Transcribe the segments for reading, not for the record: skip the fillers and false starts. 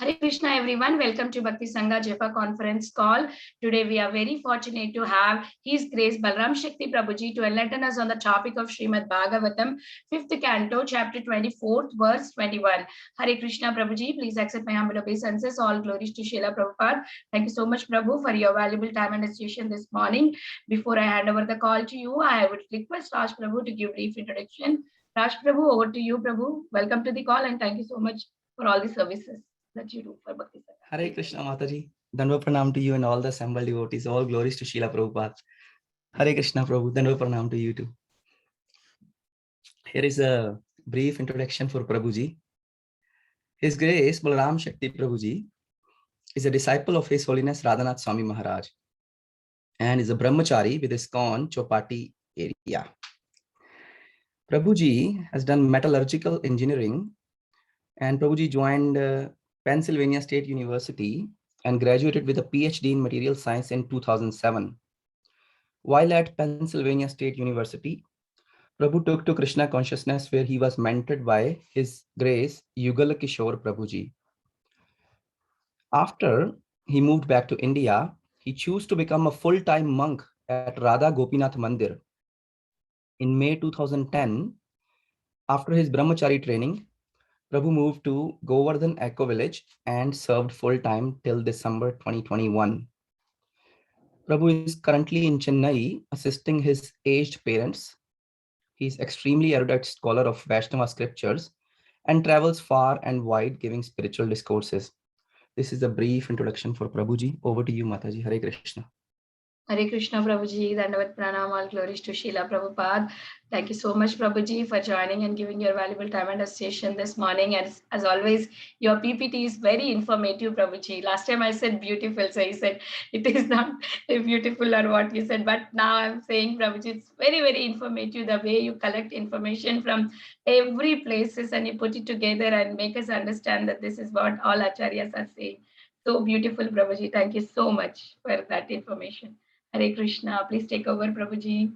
Hare Krishna everyone, welcome to Bhakti Sangha Japa conference call. Today we are very fortunate to have His Grace Balaram Shakti Prabhuji to enlighten us on the topic of Srimad Bhagavatam, 5th canto, chapter 24, verse 21. Hare Krishna Prabhuji, please accept my humble obeisances. All glories to Srila Prabhupada. Thank you so much Prabhu for your valuable time and association this morning. Before I hand over the call to you, I would request Raj Prabhu to give a brief introduction. Raj Prabhu, over to you Prabhu. Welcome to the call and thank you so much for all the services that you do for Bhakti Sangha. Hare Krishna Mataji. Dandavat pranam to you and all the assembled devotees. All glories to Srila Prabhupada. Hare Krishna Prabhu. Dandavat pranam to you too. Here is a brief introduction for Prabhuji. His Grace Balaram Shakti Prabhuji is a disciple of His Holiness Radhanath Swami Maharaj and is a brahmachari with ISKCON Chopati area. Prabhuji has done metallurgical engineering and Prabhuji joined Pennsylvania State University and graduated with a PhD in material science in 2007. While at Pennsylvania State University, Prabhu took to Krishna consciousness where he was mentored by His Grace Yugal Kishore Prabhuji. After he moved back to India, he chose to become a full-time monk at Radha Gopinath Mandir. In May 2010, after his brahmachari training, Prabhu moved to Govardhan Eco Village and served full-time till December 2021. Prabhu is currently in Chennai assisting his aged parents. He is extremely erudite scholar of Vaishnava scriptures and travels far and wide giving spiritual discourses. This is a brief introduction for Prabhuji. Over to you, Mataji. Hare Krishna. Hare Krishna Prabhuji, Dandavat Pranam, all glories to Srila Prabhupada. Thank you so much Prabhuji for joining and giving your valuable time and association this morning. And as always, your PPT is very informative Prabhuji. Last time I said beautiful, so you said it is not beautiful or what you said. But now I'm saying Prabhuji, it's very, very informative the way you collect information from every places and you put it together and make us understand that this is what all Acharyas are saying. So beautiful Prabhuji. Thank you so much for that information. Hare Krishna, please take over, Prabhuji.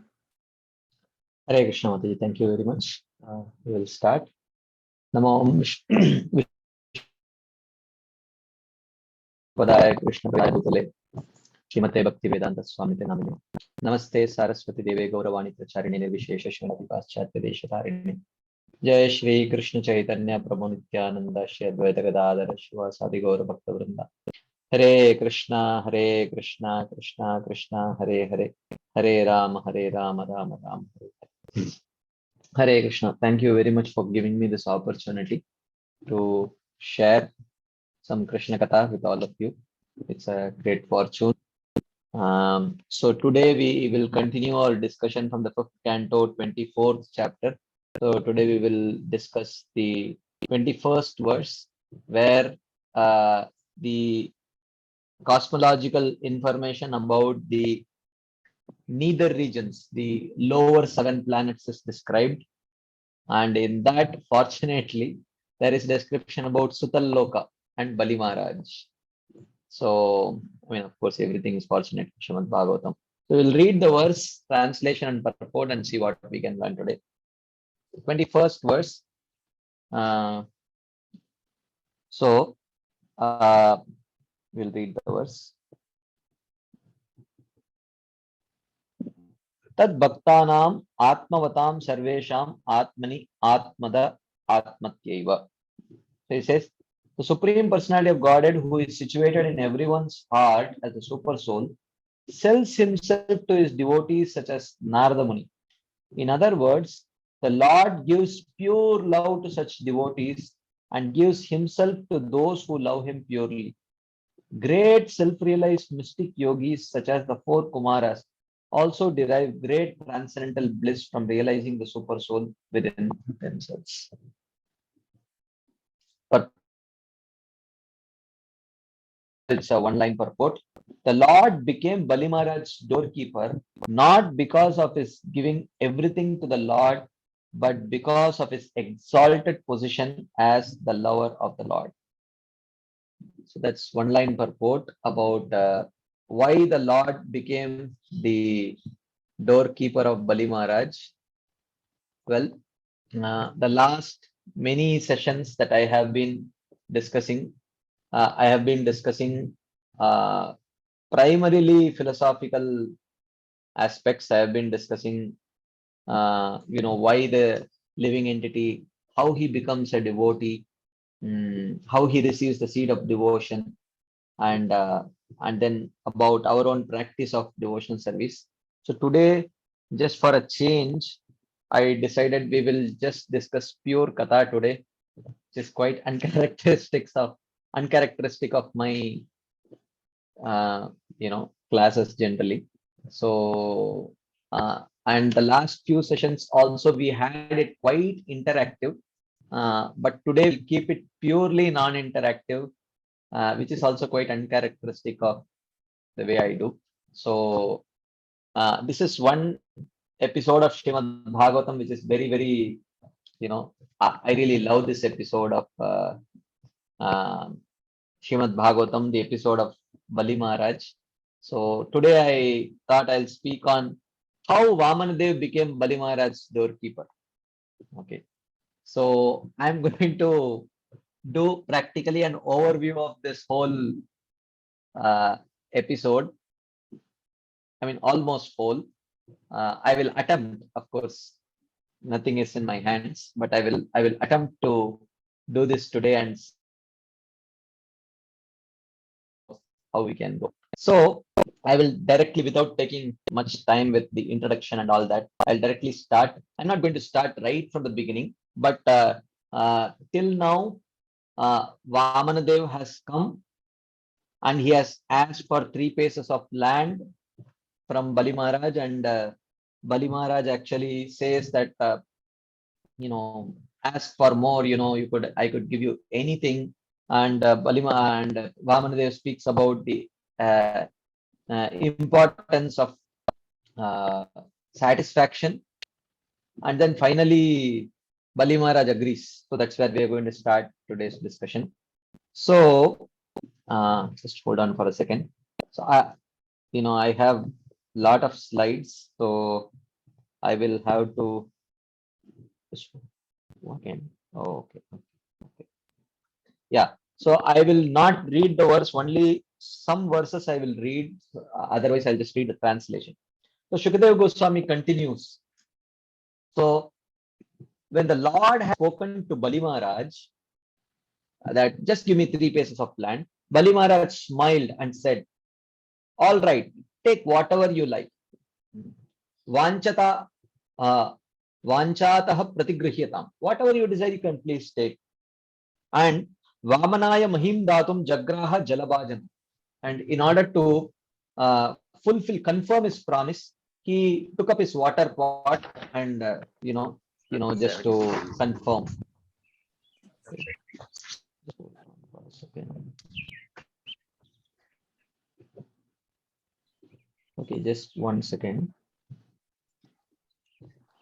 Hare Krishna, Mataji. Thank you very much. We will start. Namo Padaya Krishna Padaya Srimate Bhakti Vedanta Swami Namine. Namaste Saraswati Deve Gauravani Pracharine Vishesha Srimati Paschatya Deshatarine. Jai Shri Krishna Chaitanya Prabhu Nityananda Shri Advaita Gadadhara Shivasadi Gaura Bhakta Vrinda. Hare Krishna, Krishna Krishna, Hare Hare, Hare Rama, Rama Rama, Hare Hare. Hare Krishna. Thank you very much for giving me this opportunity to share some Krishna Katha with all of you. It's a great fortune. So today we will continue our discussion from the 5th canto, 24th chapter. So today we will discuss the 21st verse where the cosmological information about the nether regions, the lower 7 planets is described. And in that, fortunately, there is description about Sutal Loka and Bali Maharaj. So, I mean, of course, everything is fortunate for Srimad Bhagavatam. So we'll read the verse, translation and purport and see what we can learn today. 21st verse. We'll read the verse. Tad bhaktanam atmavatam sarvesham atmani atmada atmatyaiva. So he says, the Supreme Personality of Godhead, who is situated in everyone's heart as a super soul, sells himself to his devotees such as Narada Muni. In other words, the Lord gives pure love to such devotees and gives himself to those who love him purely. Great self-realized mystic yogis such as the 4 Kumaras also derive great transcendental bliss from realizing the super soul within themselves. But it's a one-line purport. The Lord became Bali Maharaj's doorkeeper not because of his giving everything to the Lord, but because of his exalted position as the lover of the Lord. So that's one-line purport about why the Lord became the doorkeeper of Bali Maharaj. Well, the last many sessions that I have been discussing, I have been discussing primarily philosophical aspects. I have been discussing, why the living entity, how he becomes a devotee, how he receives the seed of devotion, and then about our own practice of devotional service. So today, just for a change, I decided we will just discuss pure katha today, which is quite uncharacteristic of my classes generally. So and the last few sessions also we had it quite interactive, but today we'll keep it purely non-interactive, which is also quite uncharacteristic of the way I do. So this is one episode of Srimad Bhagavatam, which is very, very, I really love this episode of Srimad Bhagavatam, the episode of Bali Maharaj. So today I thought I'll speak on how Vamanadev became Bali Maharaj's doorkeeper. Okay. So I'm going to do practically an overview of this whole episode. I mean, almost whole. I will attempt, of course, nothing is in my hands, but I will attempt to do this today and how we can go. So I will directly, without taking much time with the introduction and all that, I'll directly start. I'm not going to start right from the beginning, but till now, Vamanadev has come and he has asked for 3 pieces of land from Bali Maharaj, and Bali Maharaj actually says that, ask for more, I could give you anything. And Vamanadev speaks about the importance of satisfaction. And then finally, Bali Maharaj agrees. So that's where we are going to start today's discussion. So just hold on for a second. So I have lot of slides, so I will have to again. Okay. Yeah. So I will not read the verse, only some verses I will read. Otherwise, I'll just read the translation. So Shukadeva Goswami continues. So when the Lord has spoken to Bali Maharaj that just give me 3 pieces of land, Bali Maharaj smiled and said, all right, take whatever you like. Vanchata Vanchatah pratigrihyatam. Whatever you desire, you can please take. And Vamanaya Mahim Datum Jagraha Jalabhajan. And in order to confirm his promise, he took up his water pot and just to confirm. Okay, just 1 second.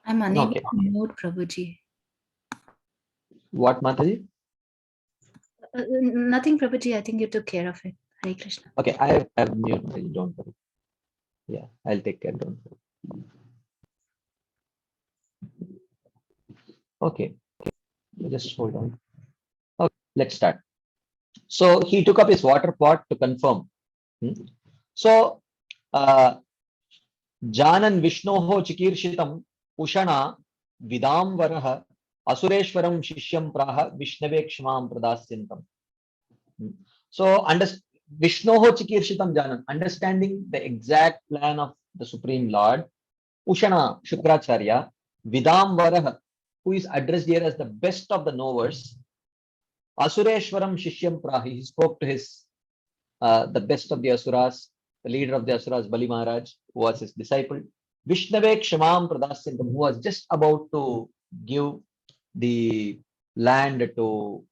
I'm unable to mute Prabhuji. What, Mataji? Nothing, Prabhuji. I think you took care of it. Hare Krishna. Okay, I have muted. Don't worry. Yeah, I'll take care. Don't worry. Okay, just hold on. Okay, let's start. So he took up his water pot to confirm. So Janan Vishnoho Chikirshitam Ushana Vidam Varaha Asureshwaram Shishyam Praha Vishnave Kshmam Pradasyantam. So Vishnoho Chikirshitam Janan, understanding the exact plan of the Supreme Lord, Ushana Shukracharya, Vidam Varaha, who is addressed here as the best of the knowers, Asureshwaram Shishyam Prahi, he spoke to his the best of the Asuras, the leader of the Asuras, Bali Maharaj, who was his disciple, Vishnave Kshmam Pradasyantam, who was just about to give the land to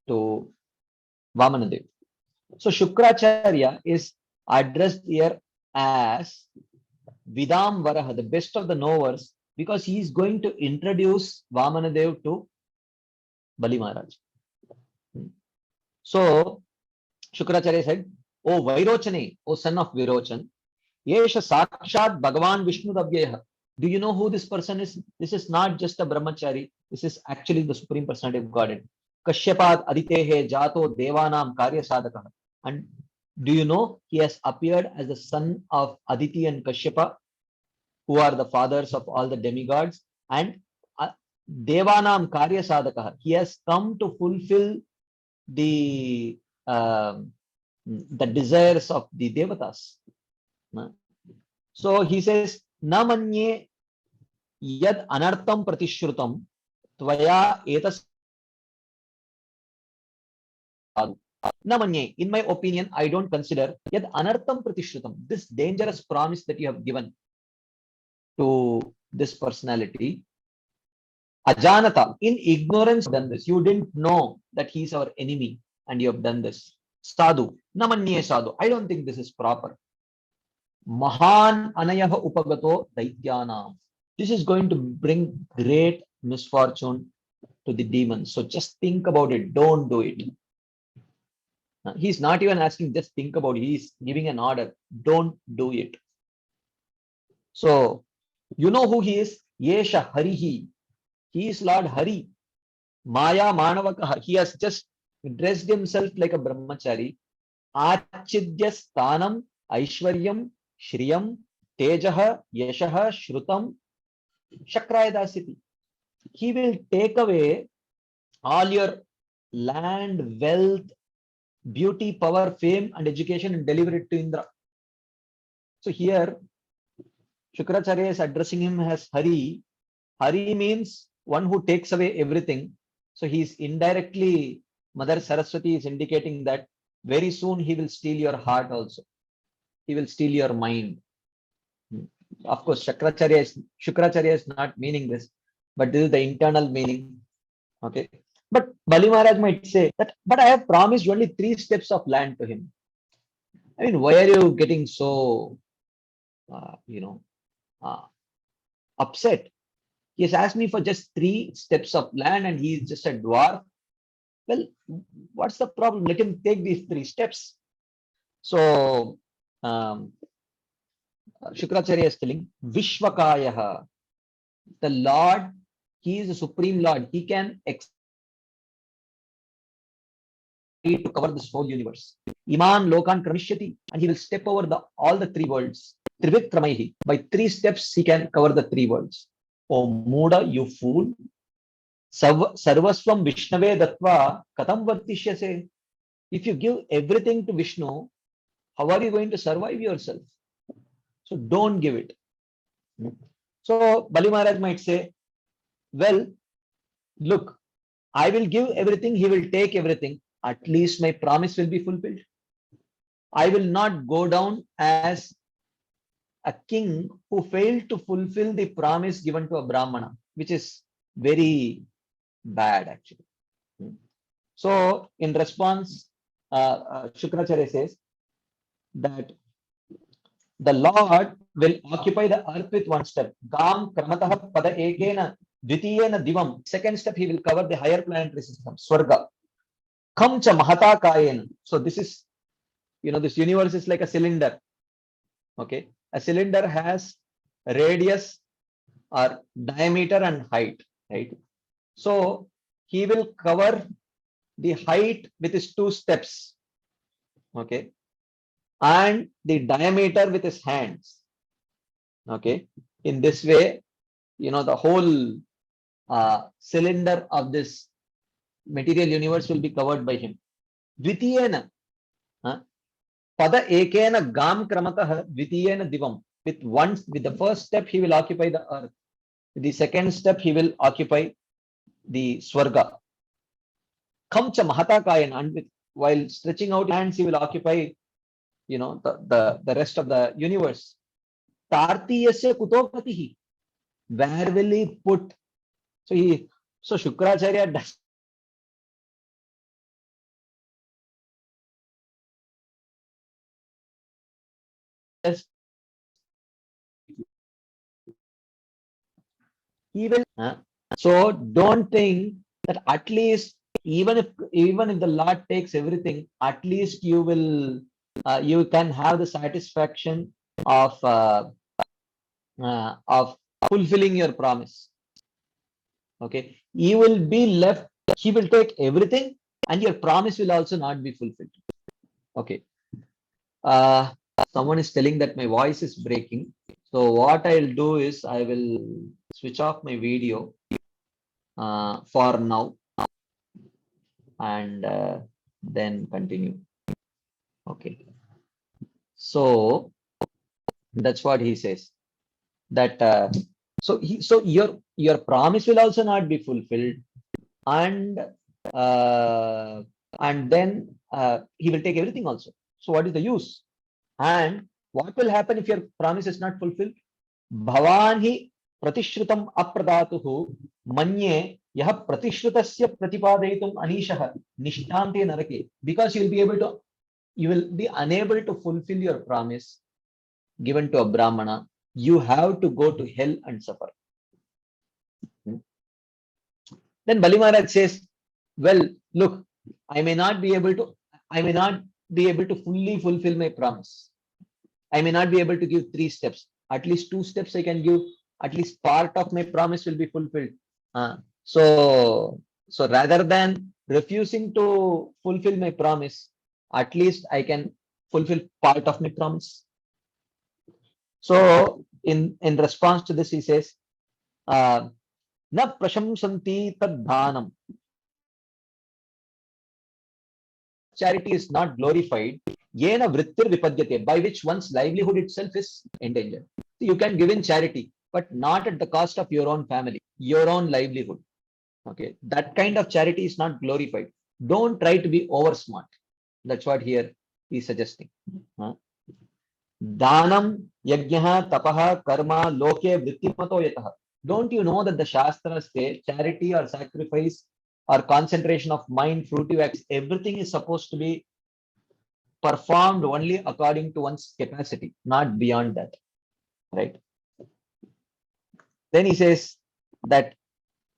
to Vamanadev. So Shukracharya is addressed here as Vidam Varaha, the best of the knowers, because he is going to introduce Vamanadev to Bali Maharaj. So Shukracharya said, O Vairochane, O son of Virochan, Yesha Sakshat Bhagavan Vishnu Dabhyeha. Do you know who this person is? This is not just a brahmachari. This is actually the Supreme Personality of Godhead. Kashyapad Aditehe Jato Devanam Karya Sadakah. And do you know he has appeared as the son of Aditi and Kashyapa, who are the fathers of all the demigods, and Devanam Karya Sadakah. He has come to fulfill the desires of the Devatas. So he says, Namanye yad anartam pratishrutam tvaya etas Namanye. In my opinion, I don't consider yad anartam pratishrutam, this dangerous promise that you have given to this personality. Ajanata, in ignorance, done this. You didn't know that he's our enemy and you have done this. Sadhu, namanye sadhu. I don't think this is proper. Mahan anayaha upagato daityanam. This is going to bring great misfortune to the demons. So just think about it. Don't do it. He's not even asking, just think about it. He's giving an order. Don't do it. So, you know who he is? Yesha Harihi. He is Lord Hari. Maya Manavakaha. He has just dressed himself like a brahmachari. Achidya Sthanam, Aishwaryam, Shriyam, Tejaha, Yeshaha, Shrutam, Shakrayadasiti. He will take away all your land, wealth, beauty, power, fame, and education and deliver it to Indra. So here, Shukracharya is addressing him as Hari. Hari means one who takes away everything. So he is indirectly, Mother Saraswati is indicating that very soon he will steal your heart also. He will steal your mind. Of course, Shukracharya is not meaning this, but this is the internal meaning. Okay. But Bali Maharaj might say that, but I have promised only 3 steps of land to him. I mean, why are you getting so, upset? He has asked me for just 3 steps of land and he is just a dwarf. Well, what's the problem? Let him take these 3 steps. So, Shukracharya is telling, Vishwakayaha, the Lord, he is the Supreme Lord. He can to cover this whole universe. Iman Lokan Kramishyati, and he will step over all the 3 worlds. Trivikramaihi. By 3 steps, he can cover the 3 worlds. Oh Muda, you fool. Sarvasvam Vishnave Datva Katam Vartishyase. If you give everything to Vishnu, how are you going to survive yourself? So don't give it. So Bali Maharaj might say, well, look, I will give everything, he will take everything. At least my promise will be fulfilled. I will not go down as a king who failed to fulfill the promise given to a Brahmana, which is very bad actually. So in response, Shukracharya says that the Lord will occupy the earth with 1 step. Gam Kramatah Pada Ekena Dvitiyena Divam. 2nd step, he will cover the higher planetary system, Swarga. Kamcha Mahata Kayen. So this is, this universe is like a cylinder. Okay. A cylinder has radius or diameter and height, right? So he will cover the height with his 2 steps. Okay. And the diameter with his hands. Okay. In this way, the whole cylinder of this material universe will be covered by him. Dvitiyena. Pada ekena gam kramatah dvitiyena divam. With the 1st step, he will occupy the earth. With the 2nd step, he will occupy the Swarga. Kamcha mahata kayan. And while stretching out hands, he will occupy, the rest of the universe. Tartiyasya kutopatihi. Where will he put? So Shukracharya does. He will. So don't think that at least even if the Lord takes everything, at least you will you can have the satisfaction of fulfilling your promise. Okay, you will be left he will take everything and your promise will also not be fulfilled. Okay. Someone is telling that my voice is breaking. So what I'll do is I will switch off my video for now and then continue. Okay. So that's what he says. That so your promise will also not be fulfilled, and then he will take everything also. So what is the use? And what will happen if your promise is not fulfilled? Bhavan hi pratishrutam apradatuhu manye yah pratishrutasya pratipadayitum anishah nishtante narake. Because you will be unable to fulfill your promise given to a brahmana. You have to go to hell and suffer. Then Bali Maharaj says, well, look, I may not be able to fully fulfill my promise. I may not be able to give 3 steps. At least 2 steps I can give. At least part of my promise will be fulfilled. So rather than refusing to fulfill my promise, at least I can fulfill part of my promise. So in response to this, he says, na prashamsanti tad dhanam. Charity is not glorified, yena vrittir vipadyate, by which one's livelihood itself is endangered. You can give in charity, but not at the cost of your own family, your own livelihood. Okay, that kind of charity is not glorified. Don't try to be over smart. That's what here he's suggesting. Dhanam yajnaha tapaha karma loke vrittimato yatah. Don't you know that the Shastras say charity or sacrifice or concentration of mind, fruitive acts, everything is supposed to be performed only according to one's capacity, not beyond that. Right? Then he says that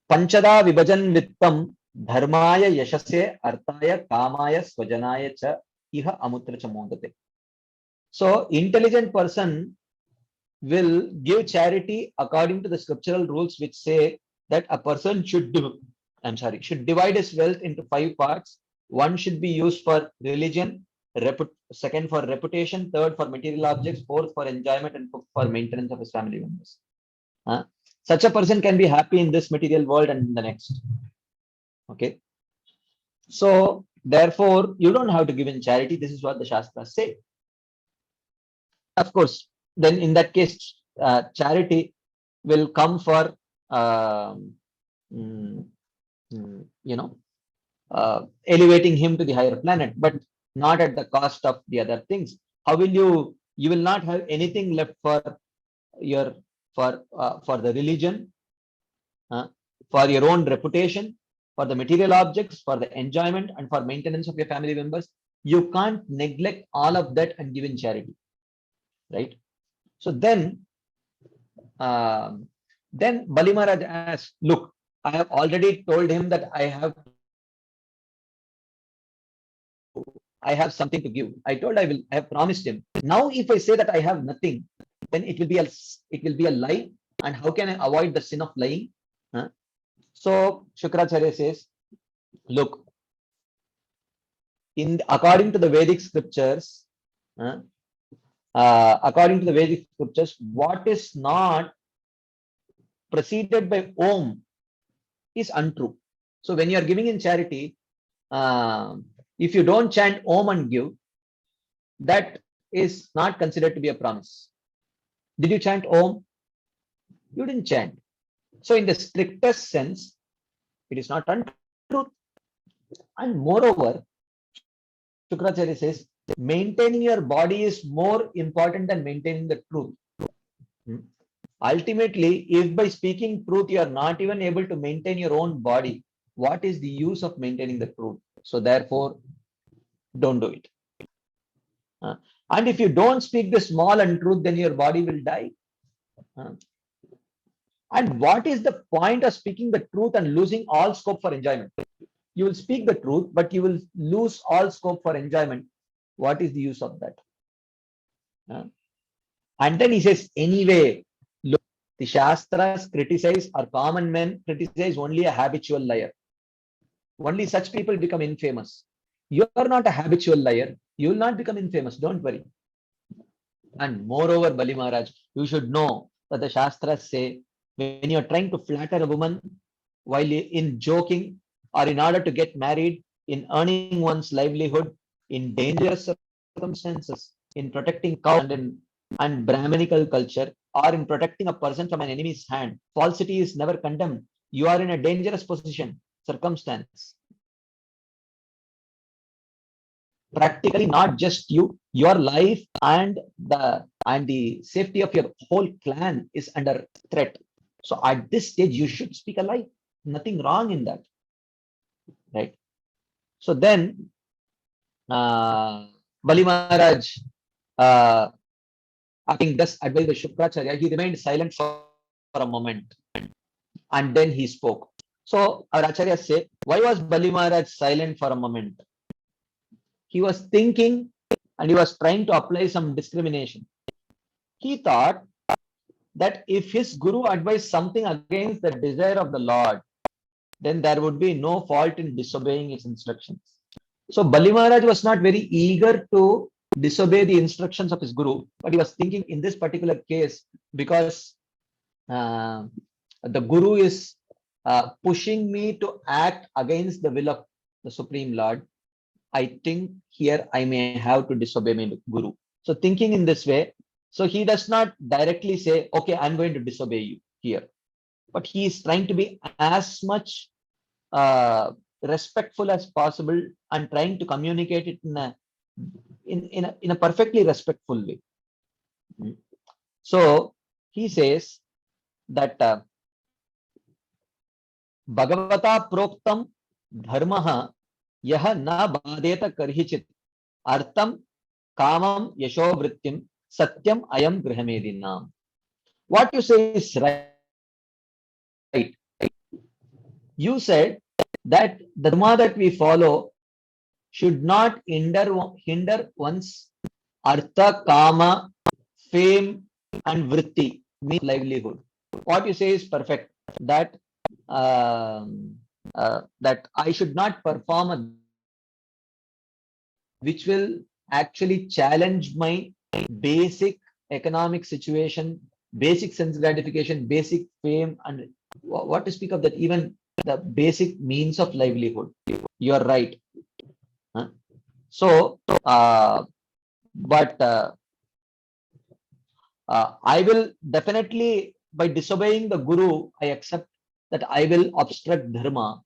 Panchada Vibhajan Vittam Dharmaya Yashase Arthaya Kamaya Swajanaya Cha Iha Amutra Chamodate. So intelligent person will give charity according to the scriptural rules which say that a person should divide his wealth into 5 parts. 1 should be used for religion, second for reputation, third for material objects, fourth for enjoyment, and fifth for maintenance of his family members. Such a person can be happy in this material world and in the next. Okay. So therefore, you don't have to give in charity. This is what the Shastras say. Of course, then in that case, charity will come for elevating him to the higher planet, but not at the cost of the other things. How will you will not have anything left for your for the religion, for your own reputation, for the material objects, for the enjoyment, and for maintenance of your family members. You can't neglect all of that and give in charity. Right? So then Bali Maharaj asked, look, I have already told him that I have something to give. I have promised him. Now, if I say that I have nothing, then it will be a lie. And how can I avoid the sin of lying? So Shukracharya says, look, according to the Vedic scriptures, what is not preceded by Om is untrue. So when you are giving in charity, if you don't chant Om and give, that is not considered to be a promise. Did you chant Om? You didn't chant. So in the strictest sense, it is not untrue. And moreover, Shukracharya says, maintaining your body is more important than maintaining the truth. Ultimately, if by speaking truth you are not even able to maintain your own body, what is the use of maintaining the truth? So therefore, don't do it. And if you don't speak the small untruth, then your body will die. And what is the point of speaking the truth and losing all scope for enjoyment? You will speak the truth, but you will lose all scope for enjoyment. What is the use of that? And then he says, anyway, look, the Shastras criticize, or common men criticize only a habitual liar. Only such people become infamous. You are not a habitual liar. You will not become infamous. Don't worry. And moreover, Bali Maharaj, you should know that the Shastras say when you are trying to flatter a woman while in joking or in order to get married, in earning one's livelihood, in dangerous circumstances, in protecting cows and Brahminical culture, or in protecting a person from an enemy's hand, falsity is never condemned. You are in a dangerous position, circumstance. Practically not just you, your life and the safety of your whole clan is under threat. So at this stage, you should speak a lie. Nothing wrong in that, right? So then, Bali Maharaj, having thus advised the Shukracharya, he remained silent for a moment, and then he spoke. So our Acharya say, why was Bali Maharaj silent for a moment? He was thinking and he was trying to apply some discrimination. He thought that if his guru advised something against the desire of the Lord, then there would be no fault in disobeying his instructions. So Bali Maharaj was not very eager to disobey the instructions of his guru, but he was thinking in this particular case, because the guru is pushing me to act against the will of the Supreme Lord, I think here I may have to disobey my guru. So thinking in this way, so he does not directly say, okay, I'm going to disobey you here, but he is trying to be as much respectful as possible and trying to communicate it in a perfectly respectful way. So he says that Bhagavata proktam dharmaha yaha na badeta karhichit artam kamam yashovrittim satyam ayam grihamedinam. What you say is right. You said that the dharma that we follow should not hinder one's artha, kama, fame, and vritti, means livelihood. What you say is perfect. That that I should not perform a which will actually challenge my basic economic situation, basic sense gratification, basic fame, and what to speak of that, even the basic means of livelihood. You are right. So, but I will definitely, by disobeying the guru, I accept that I will obstruct dharma,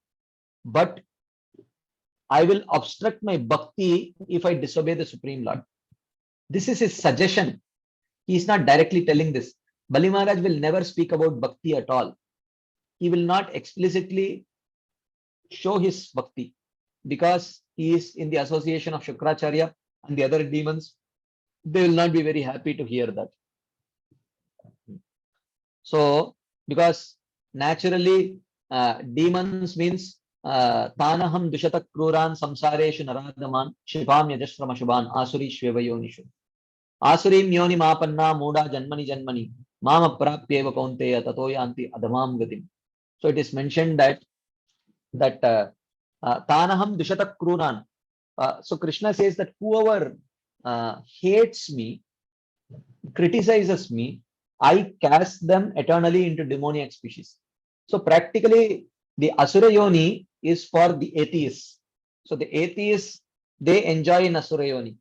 but I will obstruct my bhakti if I disobey the Supreme Lord. This is his suggestion. He is not directly telling this. Bali Maharaj will never speak about bhakti at all. He will not explicitly show his bhakti because he is in the association of Shukracharya and the other demons. They will not be very happy to hear that. So, because naturally demons means Tanaham Dushata Kruran Samsareshu Naradaman Shibam Yajasrama Shuban Asuri Shvevayonishu Asurim Yoni Mapanna Muda Janmani Janmani Mama Prapyeva Kaunteya Tatoyanti Adamam Gatim. So it is mentioned that Tanaham Dushata Kruran. So Krishna says that whoever hates me, criticizes me, I cast them eternally into demoniac species. So practically the Asura Yoni is for the atheists. So the atheists, they enjoy in Asura Yoni.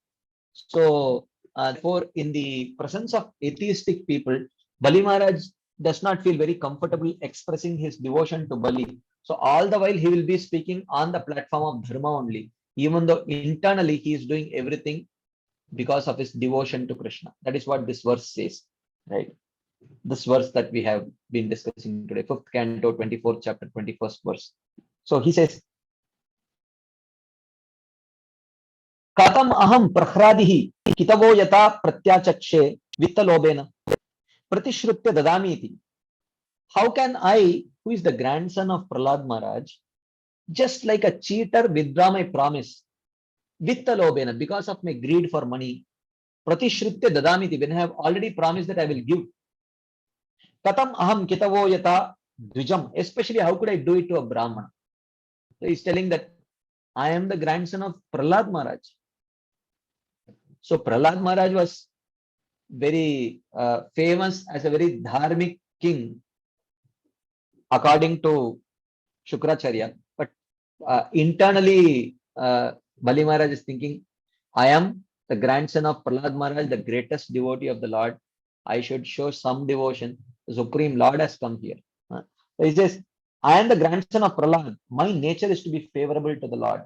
So therefore in the presence of atheistic people, Bali Maharaj does not feel very comfortable expressing his devotion to Bali. So all the while he will be speaking on the platform of Dharma only, even though internally he is doing everything because of his devotion to Krishna. That is what this verse says, right? This verse that we have been discussing today, 5th canto, 24th chapter, 21st verse. So he says, Katam aham prahradihi kitavo yata pratyachakshe vittalobena pratishrutya dadamiti. How can I, who is the grandson of Prahlad Maharaj, just like a cheater, withdraw my promise vittalobena because of my greed for money? Pratishrutya dadamiti, when I have already promised that I will give. Katam aham kitavo yata dvijam, especially how could I do it to a Brahmana? So he's telling that I am the grandson of Prahlad Maharaj. So Prahlad Maharaj was very famous as a very dharmic king according to Shukracharya. But internally, Bali Maharaj is thinking, I am the grandson of Prahlad Maharaj, the greatest devotee of the Lord. I should show some devotion. The Supreme Lord has come here. So he says, I am the grandson of Prahlad. My nature is to be favorable to the Lord.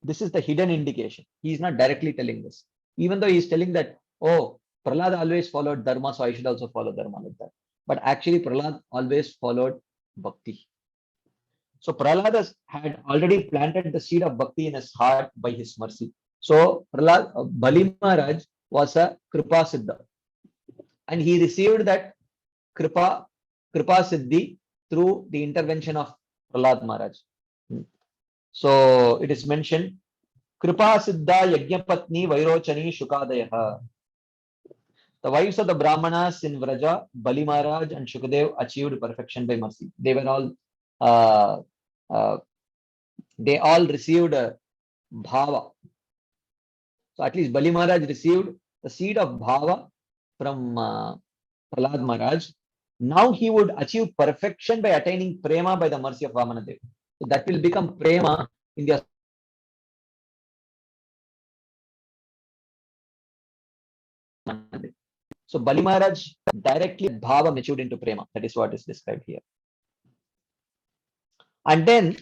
This is the hidden indication. He is not directly telling this. Even though he is telling that, oh, Prahlad always followed Dharma, so I should also follow Dharma like that. But actually, Prahlad always followed Bhakti. So Prahlad had already planted the seed of Bhakti in his heart by his mercy. So Bali Maharaj was a Kripa Siddha. And he received that Kripa Siddhi through the intervention of Prahlad Maharaj. So it is mentioned, Kripa Siddha Yajnapatni Vairochani Shukadayaha. The wives of the Brahmanas in Vraja, Bali Maharaj and Shukadev achieved perfection by mercy. They were all they all received bhava. So at least Bali Maharaj received the seed of bhava from Prahlad Maharaj. Now he would achieve perfection by attaining prema by the mercy of Vamanadev. So that will become prema in the So Bali Maharaj directly bhava matured into prema. That is what is described here. And then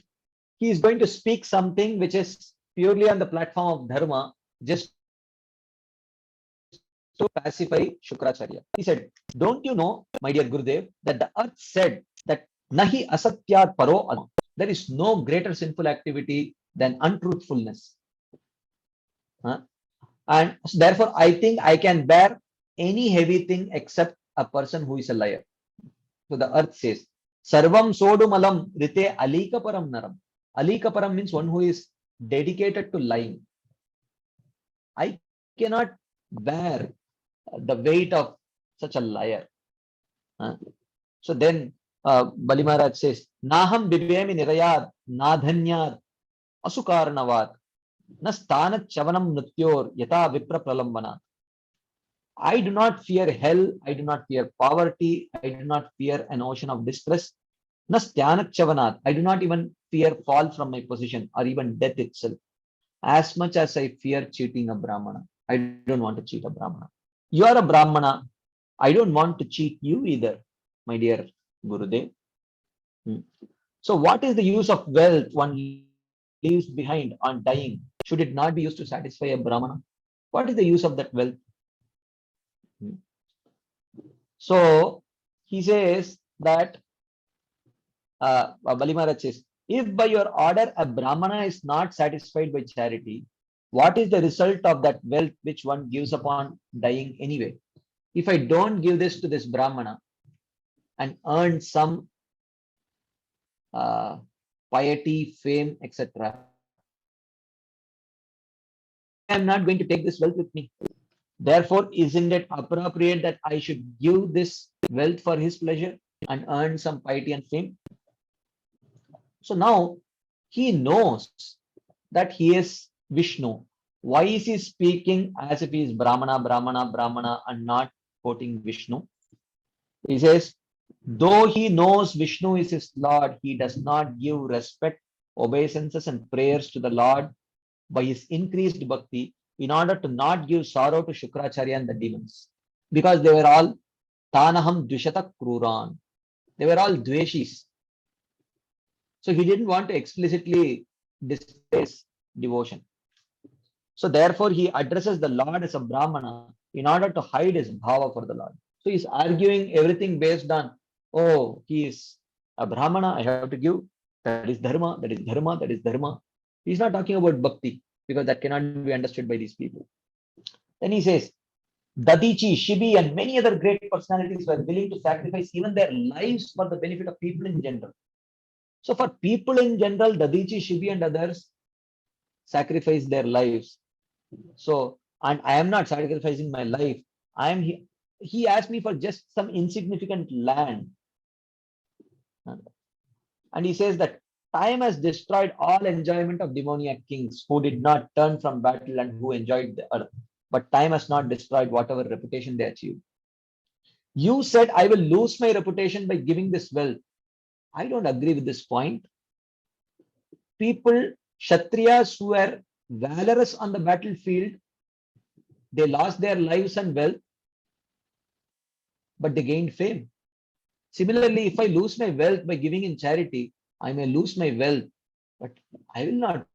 he is going to speak something which is purely on the platform of dharma, just to pacify Shukracharya. He said, don't you know, my dear Gurudev, that the earth said that nahi asatyat paro adma. There is no greater sinful activity than untruthfulness. And therefore, I think I can bear any heavy thing except a person who is a liar. So the earth says, Sarvam sodumalam rite alikaparam naram. Alikaparam means one who is dedicated to lying. I cannot bear the weight of such a liar. So then Bali Maharaj says, Naham bibemi nirayad nadhanyad asukarnavad nasthanat chavanam nutyor yata vipra pralambana. I do not fear hell, I do not fear poverty, I do not fear an ocean of distress. Nasthanat chavanat, I do not even fear fall from my position or even death itself. As much as I fear cheating a Brahmana, I don't want to cheat a Brahmana. You are a Brahmana, I don't want to cheat you either, my dear Gurudev. So what is the use of wealth one leaves behind on dying? Should it not be used to satisfy a Brahmana? What is the use of that wealth? So he says that Bali Maharaj says, if by your order a Brahmana is not satisfied by charity, what is the result of that wealth which one gives upon dying anyway? If I don't give this to this Brahmana and earn some piety, fame, etc., I am not going to take this wealth with me. Therefore, isn't it appropriate that I should give this wealth for his pleasure and earn some piety and fame? So now he knows that he is Vishnu. Why is he speaking as if he is Brahmana, Brahmana, Brahmana and not quoting Vishnu? He says, though he knows Vishnu is his Lord, he does not give respect, obeisances and prayers to the Lord by his increased bhakti in order to not give sorrow to Shukracharya and the demons. Because they were all Tanaham Dvishata Kruran. They were all Dveshis. So he didn't want to explicitly displace devotion. So therefore he addresses the Lord as a Brahmana in order to hide his bhava for the Lord. So he's arguing everything based on, oh, he is a Brahmana, I have to give, that is dharma, that is dharma, that is dharma. He's not talking about bhakti because that cannot be understood by these people. Then he says, Dadichi, Shibi and many other great personalities were willing to sacrifice even their lives for the benefit of people in general. So for people in general, Dadichi, Shibi and others sacrifice their lives. So, and I am not sacrificing my life. He asked me for just some insignificant land. And he says that Time has destroyed all enjoyment of demoniac kings who did not turn from battle and who enjoyed the earth. But time has not destroyed whatever reputation they achieved. You said, I will lose my reputation by giving this wealth. I don't agree with this point. People, Kshatriyas who were valorous on the battlefield, they lost their lives and wealth, but they gained fame. Similarly, if I lose my wealth by giving in charity, I may lose my wealth, but I will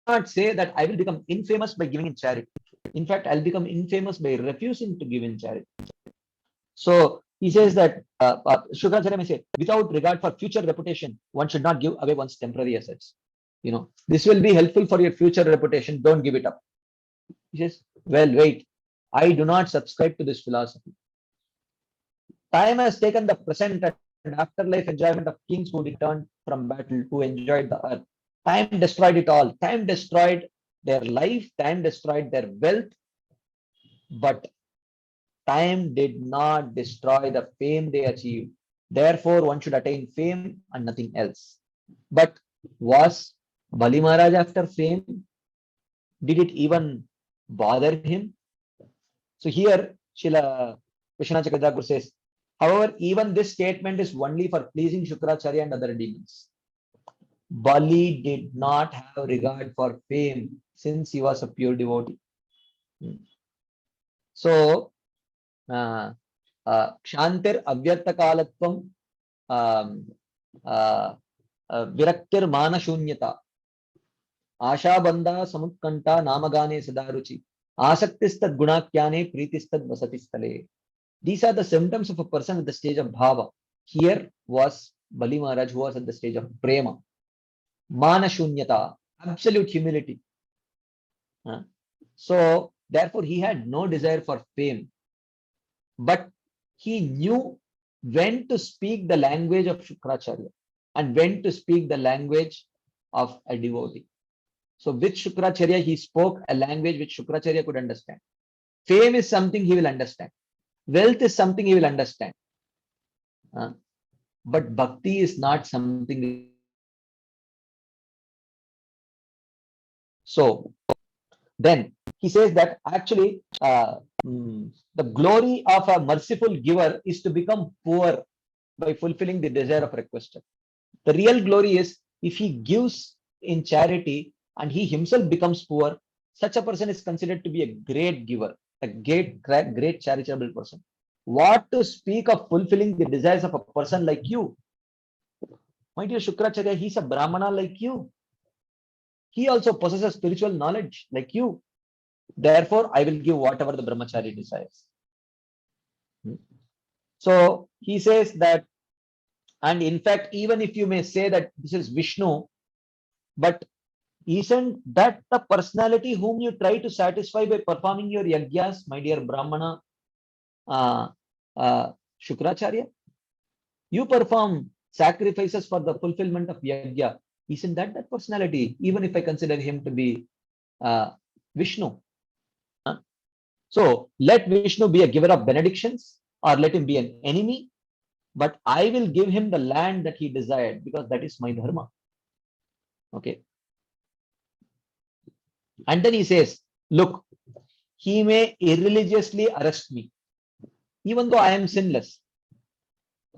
not say that I will become infamous by giving in charity. In fact, I'll become infamous by refusing to give in charity. So he says that Shukracharya may say, without regard for future reputation, one should not give away one's temporary assets. This will be helpful for your future reputation. Don't give it up. He says, well, wait, I do not subscribe to this philosophy. Time has taken the present and afterlife enjoyment of kings who returned from battle, who enjoyed the earth. Time destroyed it all. Time destroyed their life. Time destroyed their wealth. But time did not destroy the fame they achieved. Therefore, one should attain fame and nothing else. But was Bali Maharaj after fame? Did it even bother him? So here, Srila Vishwanath Chakravarti says, however, even this statement is only for pleasing Shukracharya and other demons. Bali did not have regard for fame since he was a pure devotee. So, Kshantir Avyarta Kalatvam Viraktir Mana Shunyata Asha Bandha Samutkanta Namagane Sadaruchi Asaktistat Gunakyane Pritistad Vasatistale. These are the symptoms of a person at the stage of bhava. Here was Bali Maharaj who was at the stage of prema. Mana Shunyata, absolute humility. So, therefore, he had no desire for fame. But he knew when to speak the language of Shukracharya and when to speak the language of a devotee. So with Shukracharya, he spoke a language which Shukracharya could understand. Fame is something he will understand. Wealth is something he will understand. But bhakti is not something. So then he says that actually the glory of a merciful giver is to become poor by fulfilling the desire of requester. The real glory is if he gives in charity and he himself becomes poor, such a person is considered to be a great giver, a great charitable person. What to speak of fulfilling the desires of a person like you? My dear Shukracharya, he's a Brahmana like you. He also possesses spiritual knowledge like you. Therefore, I will give whatever the brahmachari desires. So he says that, and in fact, even if you may say that this is Vishnu, but isn't that the personality whom you try to satisfy by performing your yagyas, my dear Brahmana Shukracharya? You perform sacrifices for the fulfillment of yagya. Isn't that personality? Even if I consider him to be Vishnu. So let Vishnu be a giver of benedictions or let him be an enemy, but I will give him the land that he desired because that is my dharma. Okay. And then he says, look, he may irreligiously arrest me, even though I am sinless,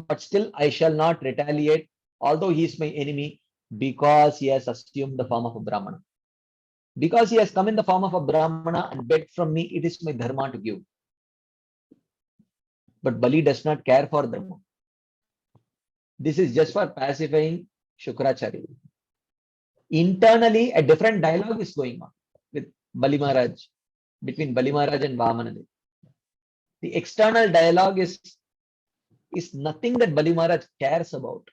but still I shall not retaliate, although he is my enemy, because he has assumed the form of a Brahmana. Because he has come in the form of a Brahmana and begged from me, it is my dharma to give. But Bali does not care for dharma. This is just for pacifying Shukracharya. Internally, a different dialogue is going on with Bali Maharaj, between Bali Maharaj and Vamanadev. The external dialogue is nothing that Bali Maharaj cares about.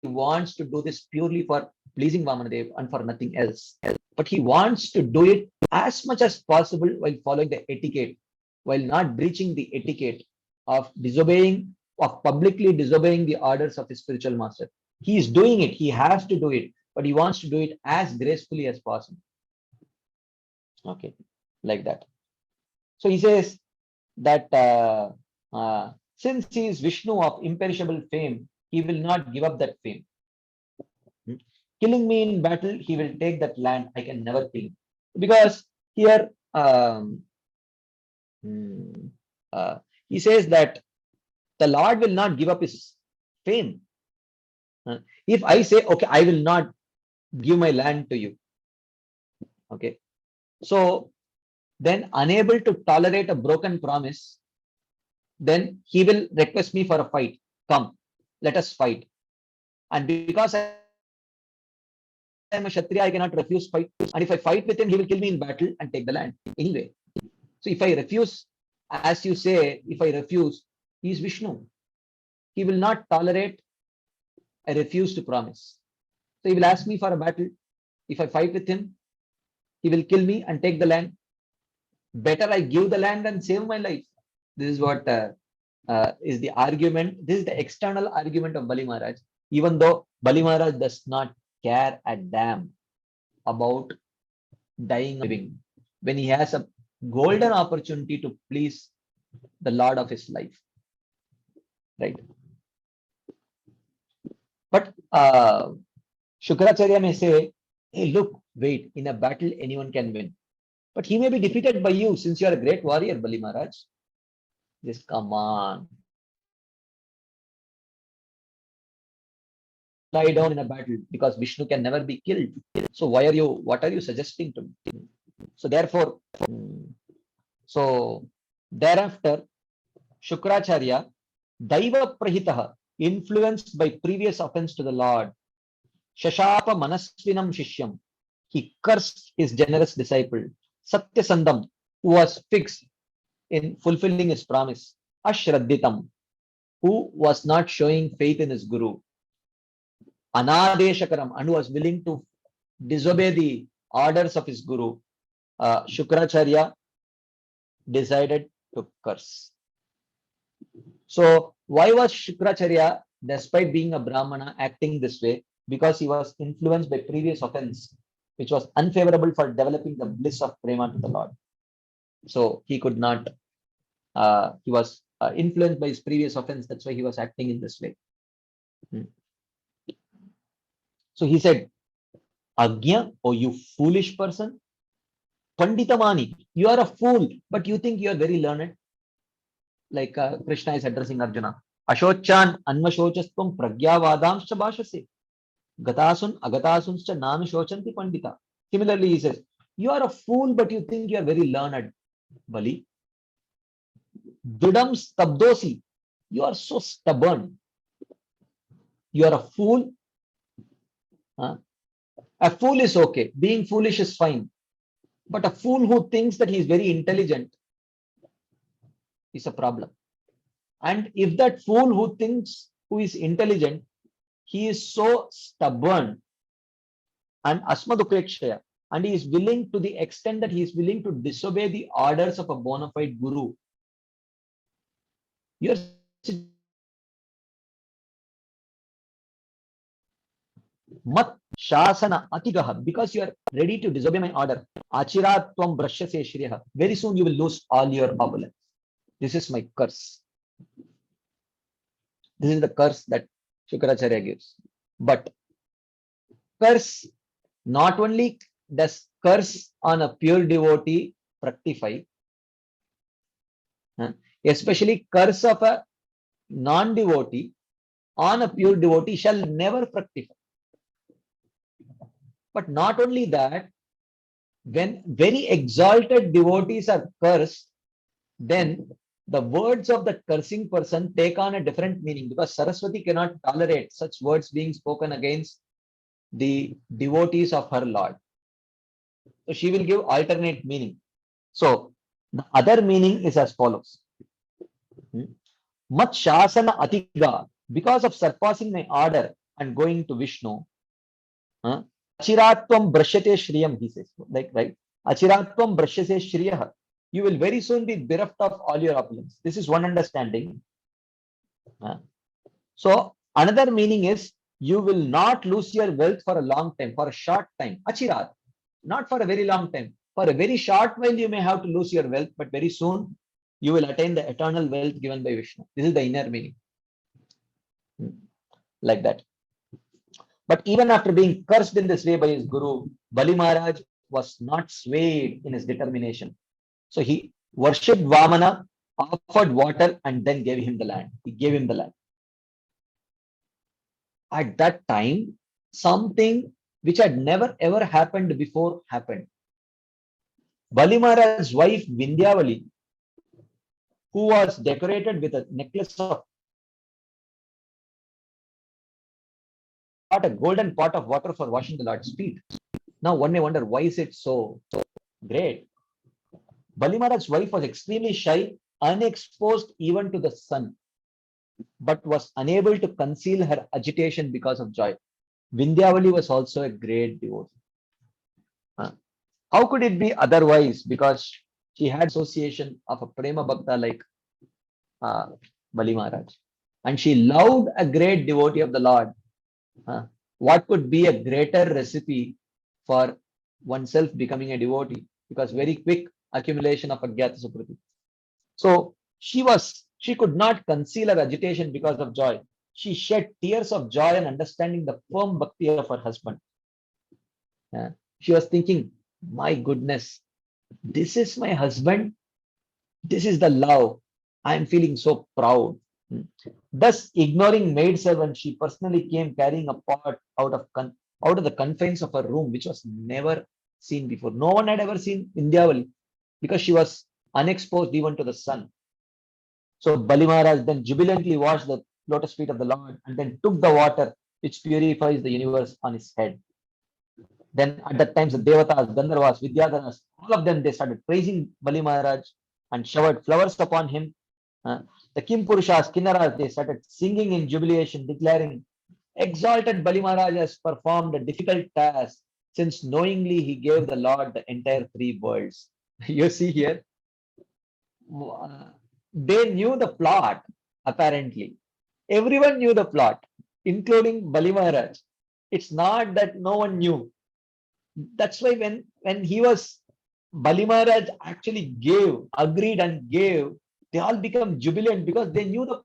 He wants to do this purely for pleasing Vamanadev and for nothing else. But he wants to do it as much as possible while following the etiquette, while not breaching the etiquette of disobeying, of publicly disobeying the orders of his spiritual master. He is doing it, he has to do it, but he wants to do it as gracefully as possible. Okay, like that. So he says, that since he is Vishnu of imperishable fame, he will not give up that fame. Killing me in battle, he will take that land. I can never kill him. Because here he says that the Lord will not give up his fame. If I say, okay, I will not give my land to you. Okay. So then, unable to tolerate a broken promise, then he will request me for a fight. Come, let us fight. And because I am a Kshatriya, I cannot refuse fight. And if I fight with him, he will kill me in battle and take the land anyway. So if I refuse, as you say, if I refuse, he is Vishnu. He will not tolerate a refuse to promise. So he will ask me for a battle. If I fight with him, he will kill me and take the land. Better I give the land and save my life. This is what is the argument. This is the external argument of Bali Maharaj. Even though Bali Maharaj does not care a damn about dying or living, when he has a golden opportunity to please the Lord of his life, right? But Shukracharya may say, hey, look, wait, in a battle anyone can win. But he may be defeated by you since you are a great warrior, Bali Maharaj. Just come on. Lie down in a battle because Vishnu can never be killed. So what are you suggesting to me? So therefore, so thereafter, Shukracharya, Daiva Prahitaha, influenced by previous offense to the Lord, Shashapa Manasvinam Shishyam, he cursed his generous disciple, Satyasandam, who was fixed in fulfilling his promise, Ashradditam, who was not showing faith in his Guru, Anadeshakaram, and who was willing to disobey the orders of his Guru, Shukracharya decided to curse. So why was Shukracharya, despite being a Brahmana, acting this way? Because he was influenced by previous offense, which was unfavorable for developing the bliss of prema to the Lord. So he could not, he was influenced by his previous offense. That's why he was acting in this way. So he said, Agnya, oh you foolish person, Panditamani, you are a fool, but you think you are very learned. Like Krishna is addressing Arjuna. Ashochan anvashochastvam pragyavadamscha bhashase. Gatasun agatasuncha nami shochanti pandita. Similarly, he says, you are a fool, but you think you are very learned, Bali. Dudam stabdosi, you are so stubborn. You are a fool. A fool is okay. Being foolish is fine. But a fool who thinks that he is very intelligent is a problem. And if that fool who is intelligent, he is so stubborn and asmadukrekshaya, and he is willing to the extent that he is willing to disobey the orders of a bona fide guru. Your mat shasana atigaha, because you are ready to disobey my order. Achirat tvam brashyase shriyaha. Very soon you will lose all your opulence. This is my curse. This is the curse that Shukracharya gives. But curse, not only does curse on a pure devotee fructify, especially curse of a non-devotee on a pure devotee shall never fructify. But not only that, when very exalted devotees are cursed, then the words of the cursing person take on a different meaning, because Saraswati cannot tolerate such words being spoken against the devotees of her Lord. So she will give alternate meaning. So the other meaning is as follows. Mat shasana atiga, because of surpassing my order and going to Vishnu, achiratvam brashyate shriyam, he says, like, right? Achiratvam brashyase shriyah. You will very soon be bereft of all your opulence. This is one understanding. So another meaning is, you will not lose your wealth for a long time, for a short time. Achirat, not for a very long time. For a very short while you may have to lose your wealth, but very soon you will attain the eternal wealth given by Vishnu. This is the inner meaning. Like that. But even after being cursed in this way by his guru, Bali Maharaj was not swayed in his determination. So he worshipped Vamana, offered water, and then gave him the land. He gave him the land. At that time, something which had never ever happened before happened. Bali Maharaj's wife Vindhyavali, who was decorated with a necklace of a golden pot of water for washing the Lord's feet. Now one may wonder, why is it so great? Bali Maharaj's wife was extremely shy, unexposed even to the sun, but was unable to conceal her agitation because of joy. Vindhyavali was also a great devotee. How could it be otherwise? Because she had association of a prema bhakta like Bali Maharaj, and she loved a great devotee of the Lord. What could be a greater recipe for oneself becoming a devotee? Because very quick accumulation of Agyata Sukriti. So she could not conceal her agitation because of joy. She shed tears of joy and understanding the firm bhakti of her husband. She was thinking, my goodness, this is my husband. This is the love. I am feeling so proud. Thus, ignoring maidservant, she personally came carrying a pot out of the confines of her room, which was never seen before. No one had ever seen Vindhyavali because she was unexposed even to the sun. So Bali Maharaj then jubilantly washed the lotus feet of the Lord and then took the water which purifies the universe on his head. Then at that time, the Devatas, Gandharvas, Vidyadharas, all of them, they started praising Bali Maharaj and showered flowers upon him. The Kim Purushas, Kinnaras, they started singing in jubilation, declaring, exalted Bali Maharaj has performed a difficult task, since knowingly he gave the Lord the entire three worlds. You see here, they knew the plot, apparently. Everyone knew the plot, including Bali Maharaj. It's not that no one knew. That's why when he was, Bali Maharaj actually agreed and gave, they all become jubilant because they knew the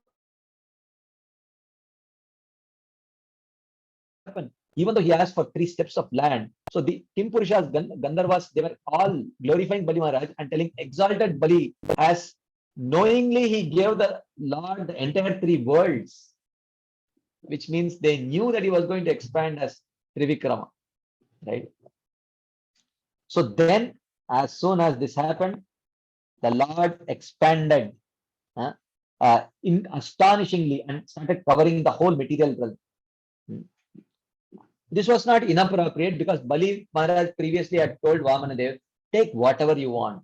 happen. Even though he asked for 3 steps of land. So the Kim Purushas, Gandharvas, they were all glorifying Bali Maharaj and telling, exalted Bali has knowingly he gave the Lord the entire 3 worlds, which means they knew that he was going to expand as Trivikrama, right? So then, as soon as this happened, the Lord expanded astonishingly and started covering the whole material realm. This was not inappropriate because Bali Maharaj previously had told Vamanadev, take whatever you want.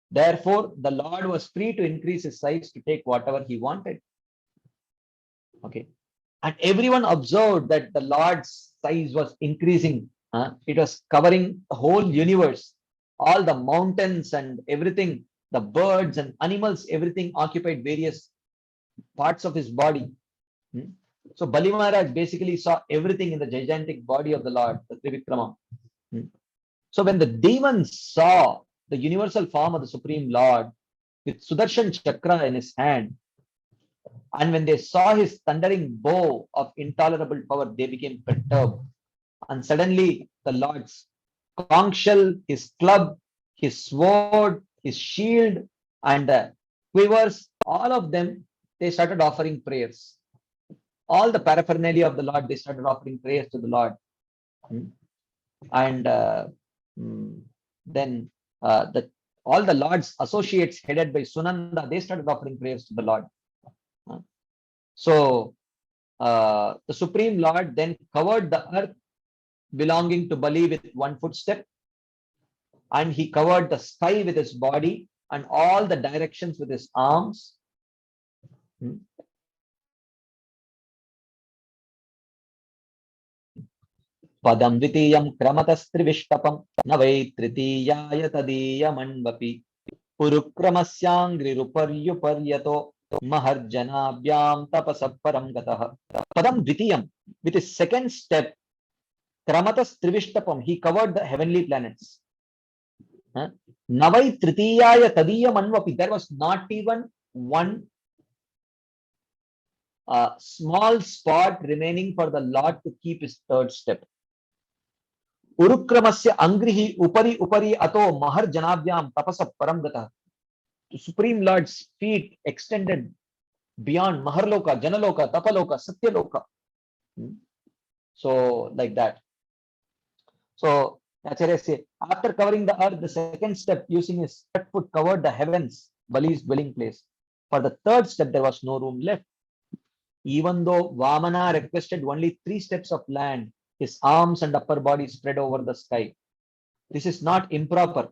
Therefore, the Lord was free to increase his size to take whatever he wanted. Okay. And everyone observed that the Lord's size was increasing. It was covering the whole universe, all the mountains and everything, the birds and animals, everything occupied various parts of his body. So Bali Maharaj basically saw everything in the gigantic body of the Lord, the Trivikrama. So when the demons saw the universal form of the Supreme Lord with Sudarshan Chakra in his hand, and when they saw his thundering bow of intolerable power, they became perturbed. And suddenly the Lord's conch shell, his club, his sword, his shield, and the quivers, all of them, they started offering prayers. All the paraphernalia of the Lord, they started offering prayers to the Lord. And then all the Lord's associates headed by Sunanda, they started offering prayers to the Lord. So the Supreme Lord then covered the earth belonging to Bali with 1 footstep, and he covered the sky with his body and all the directions with his arms. Padam vitiyam kramatastrivishtapam navai tritiyaya tadiyamanvapi purukramasyangriruparyuparyato maharjanabhyam tapasaparam gatah. Padam vitiyam, with his second step, kramatas trivishtapam, he covered the heavenly planets. Navai Tritiyaya Tadiya Manvapi. There was not even one small spot remaining for the Lord to keep his third step. Urukramasya Angrihi Upari Upari Ato Mahar Janabhyam Tapasa Paramgata. The Supreme Lord's feet extended beyond Maharloka, Janaloka, Tapaloka, Satyaloka. So, like that. So, Acharya say, after covering the earth, the second step using his left foot covered the heavens, Bali's dwelling place. For the third step, there was no room left. Even though Vamana requested only 3 steps of land, his arms and upper body spread over the sky. This is not improper,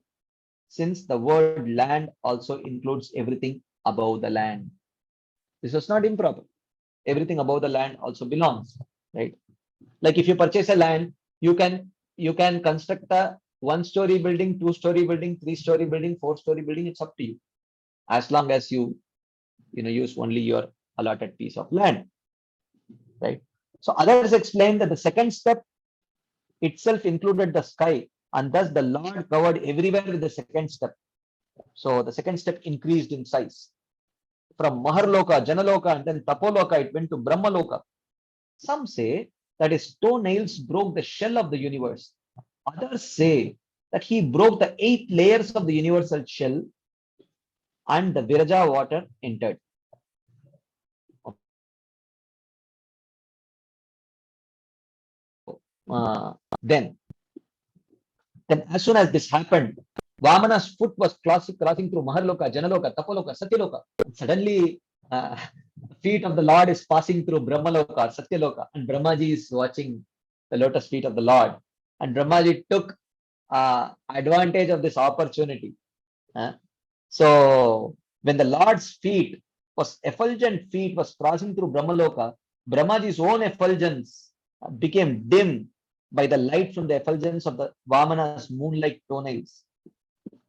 since the word land also includes everything above the land. This was not improper. Everything above the land also belongs, right? Like if you purchase a land, you can construct a 1-story building, 2-story building, 3-story building, 4-story building. It's up to you, as long as you use only your allotted piece of land, right? So others explain that the second step itself included the sky, and thus the Lord covered everywhere with the second step. So the second step increased in size. From Maharloka, Janaloka, and then Tapoloka, it went to Brahmaloka. Some say that his toenails broke the shell of the universe. Others say that he broke the 8 layers of the universal shell and the Viraja water entered. Then as soon as this happened, Vamana's foot was crossing through Maharloka, Janaloka, Tapaloka, Satyaloka. Suddenly, feet of the Lord is passing through Brahmaloka, Satyaloka, and Brahmaji is watching the lotus feet of the Lord. And Brahmaji took advantage of this opportunity. So when the Lord's effulgent feet was crossing through Brahmaloka, Brahmaji's own effulgence became dim by the light from the effulgence of the Vamana's moonlight toenails.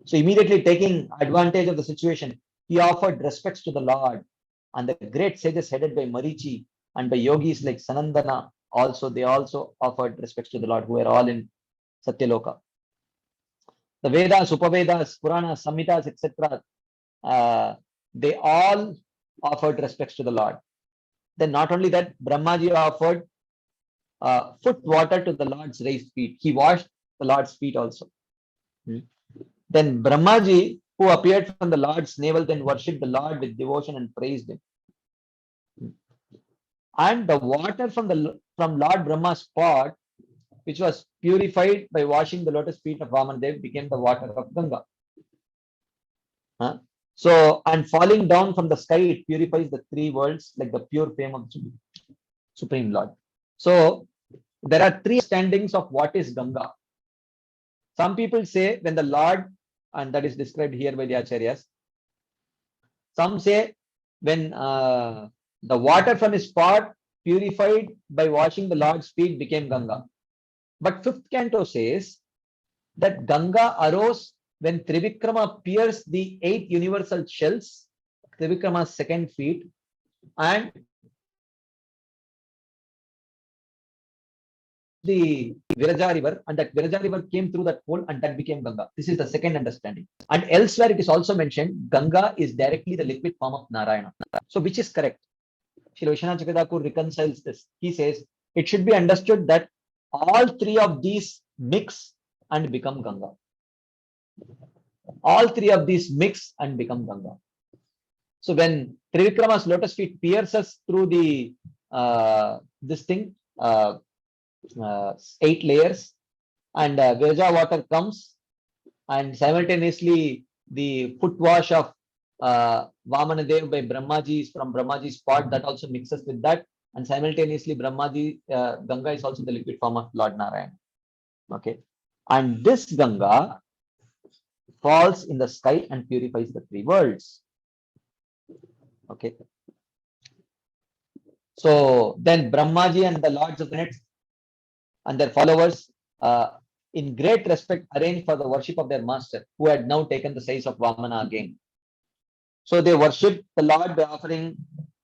So immediately taking advantage of the situation, he offered respects to the Lord. And the great sages headed by Marichi and by yogis like Sanandana, they also offered respects to the Lord, who were all in Satyaloka. The Vedas, Upavedas, Puranas, Samhitas, etc., they all offered respects to the Lord. Then not only that, Brahmaji offered foot water to the Lord's raised feet. He washed the Lord's feet also. Then Brahmaji, who appeared from the Lord's navel, then worshipped the Lord with devotion and praised him. And the water from Lord Brahma's pot, which was purified by washing the lotus feet of Vamanadev, became the water of Ganga. So, and falling down from the sky, it purifies the 3 worlds like the pure flame of the Supreme Lord. So, there are 3 standings of what is Ganga. Some people say when the Lord, and that is described here by the Acharyas, some say when the water from his pot purified by washing the Lord's feet became Ganga. But 5th canto says that Ganga arose when Trivikrama pierced the 8 universal shells, Trivikrama's 2nd feet, and the Viraja river, and that Viraja river came through that hole, and that became Ganga. This is the second understanding. And elsewhere it is also mentioned Ganga is directly the liquid form of Narayana. So which is correct? Srila Vishwanath Chakravarti reconciles this. He says it should be understood that all 3 of these mix and become Ganga. All 3 of these mix and become Ganga. So when Trivikrama's lotus feet pierces through the 8 layers, and Viraja water comes, and simultaneously the foot wash of Vamanadev by Brahmaji from Brahmaji's pot, that also mixes with that, and simultaneously Brahmaji, Ganga is also the liquid form of Lord Narayana. Okay, and this Ganga falls in the sky and purifies the 3 worlds. Okay, so then Brahmaji and the lords of the planets and their followers in great respect arranged for the worship of their master, who had now taken the size of Vamana again. So they worshipped the Lord by offering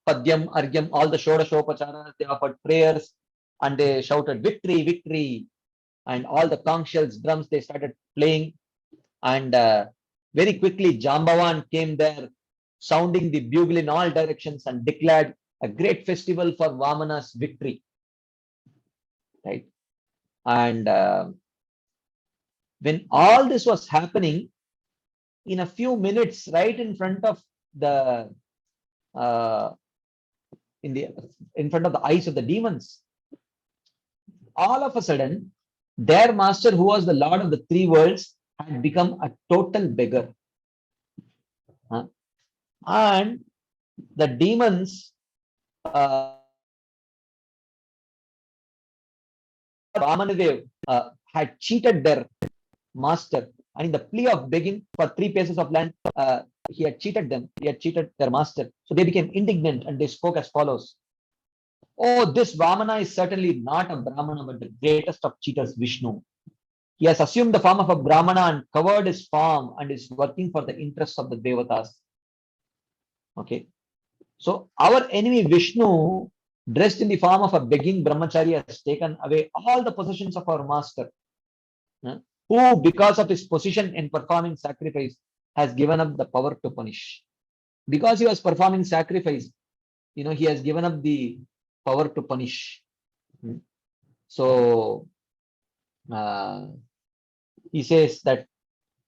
Padyam, Argyam, all the Shodashopacharas. They offered prayers and they shouted victory, victory, and all the conch shells, drums, they started playing. And very quickly, Jambavan came there, sounding the bugle in all directions and declared a great festival for Vamana's victory. Right? And when all this was happening, in a few minutes, right in front of the in front of the eyes of the demons, all of a sudden, their master, who was the Lord of the three worlds, had become a total beggar. And the demons Vamanadev had cheated their master, and in the plea of begging for 3 pieces of land, he had cheated them. He had cheated their master. So they became indignant and they spoke as follows. Oh, this Vamana is certainly not a Brahmana, but the greatest of cheaters, Vishnu. He has assumed the form of a Brahmana and covered his form and is working for the interests of the Devatas. Okay. So our enemy Vishnu, dressed in the form of a begging brahmachari, has taken away all the possessions of our master, who, because of his position in performing sacrifice, has given up the power to punish. Because he was performing sacrifice, he has given up the power to punish. So he says that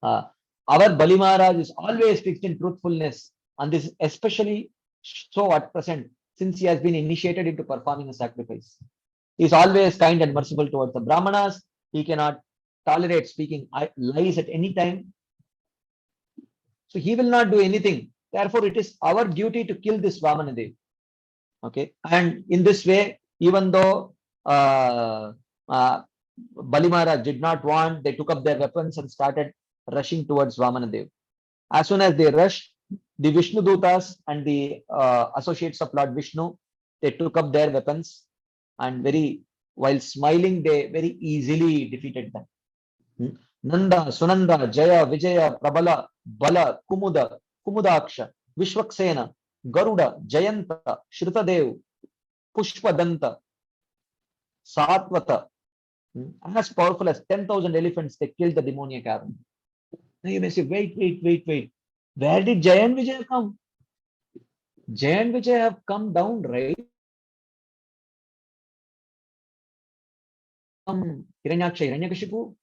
our Bali Maharaj is always fixed in truthfulness, and this is especially so at present, since he has been initiated into performing a sacrifice. He is always kind and merciful towards the Brahmanas. He cannot tolerate speaking lies at any time. So he will not do anything. Therefore, it is our duty to kill this Vamanadev. Okay. And in this way, even though Bali Maharaj did not want, they took up their weapons and started rushing towards Vamanadev. As soon as they rushed, the Vishnu Dutas and the associates of Lord Vishnu, they took up their weapons, and while smiling, they very easily defeated them. Nanda, Sunanda, Jaya, Vijaya, Prabala, Bala, Kumudaksha, Vishwaksena, Garuda, Jayanta, Shrutadev, Pushpadanta, Satvata, as powerful as 10,000 elephants, they killed the demoniac army. Now you may say, wait. Where did Jaya and Vijaya come? Jaya and Vijaya have come down, right? Hiranyaksha, Hiranyakashipu,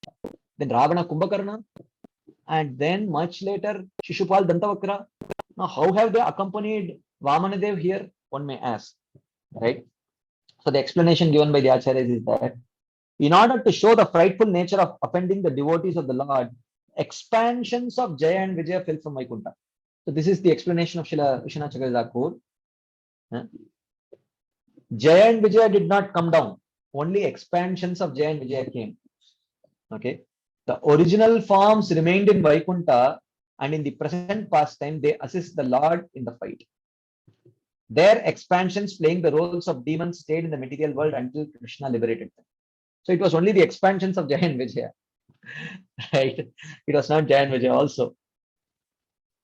then Ravana, Kumbhakarna, and then much later, Shishupal, Dantavakra. Now, how have they accompanied Vamanadev here? One may ask, right? So the explanation given by the Acharyas is that in order to show the frightful nature of offending the devotees of the Lord, expansions of Jaya and Vijaya fell from Vaikuntha. So this is the explanation of Srila Vishwanath Chakravarti Thakur. Jaya and Vijaya did not come down. Only expansions of Jaya and Vijaya came. Okay. The original forms remained in Vaikuntha, and in the present pastime, they assist the Lord in the fight. Their expansions playing the roles of demons stayed in the material world until Krishna liberated them. So it was only the expansions of Jaya and Vijaya. Right? It was not Jaya and Vijaya also.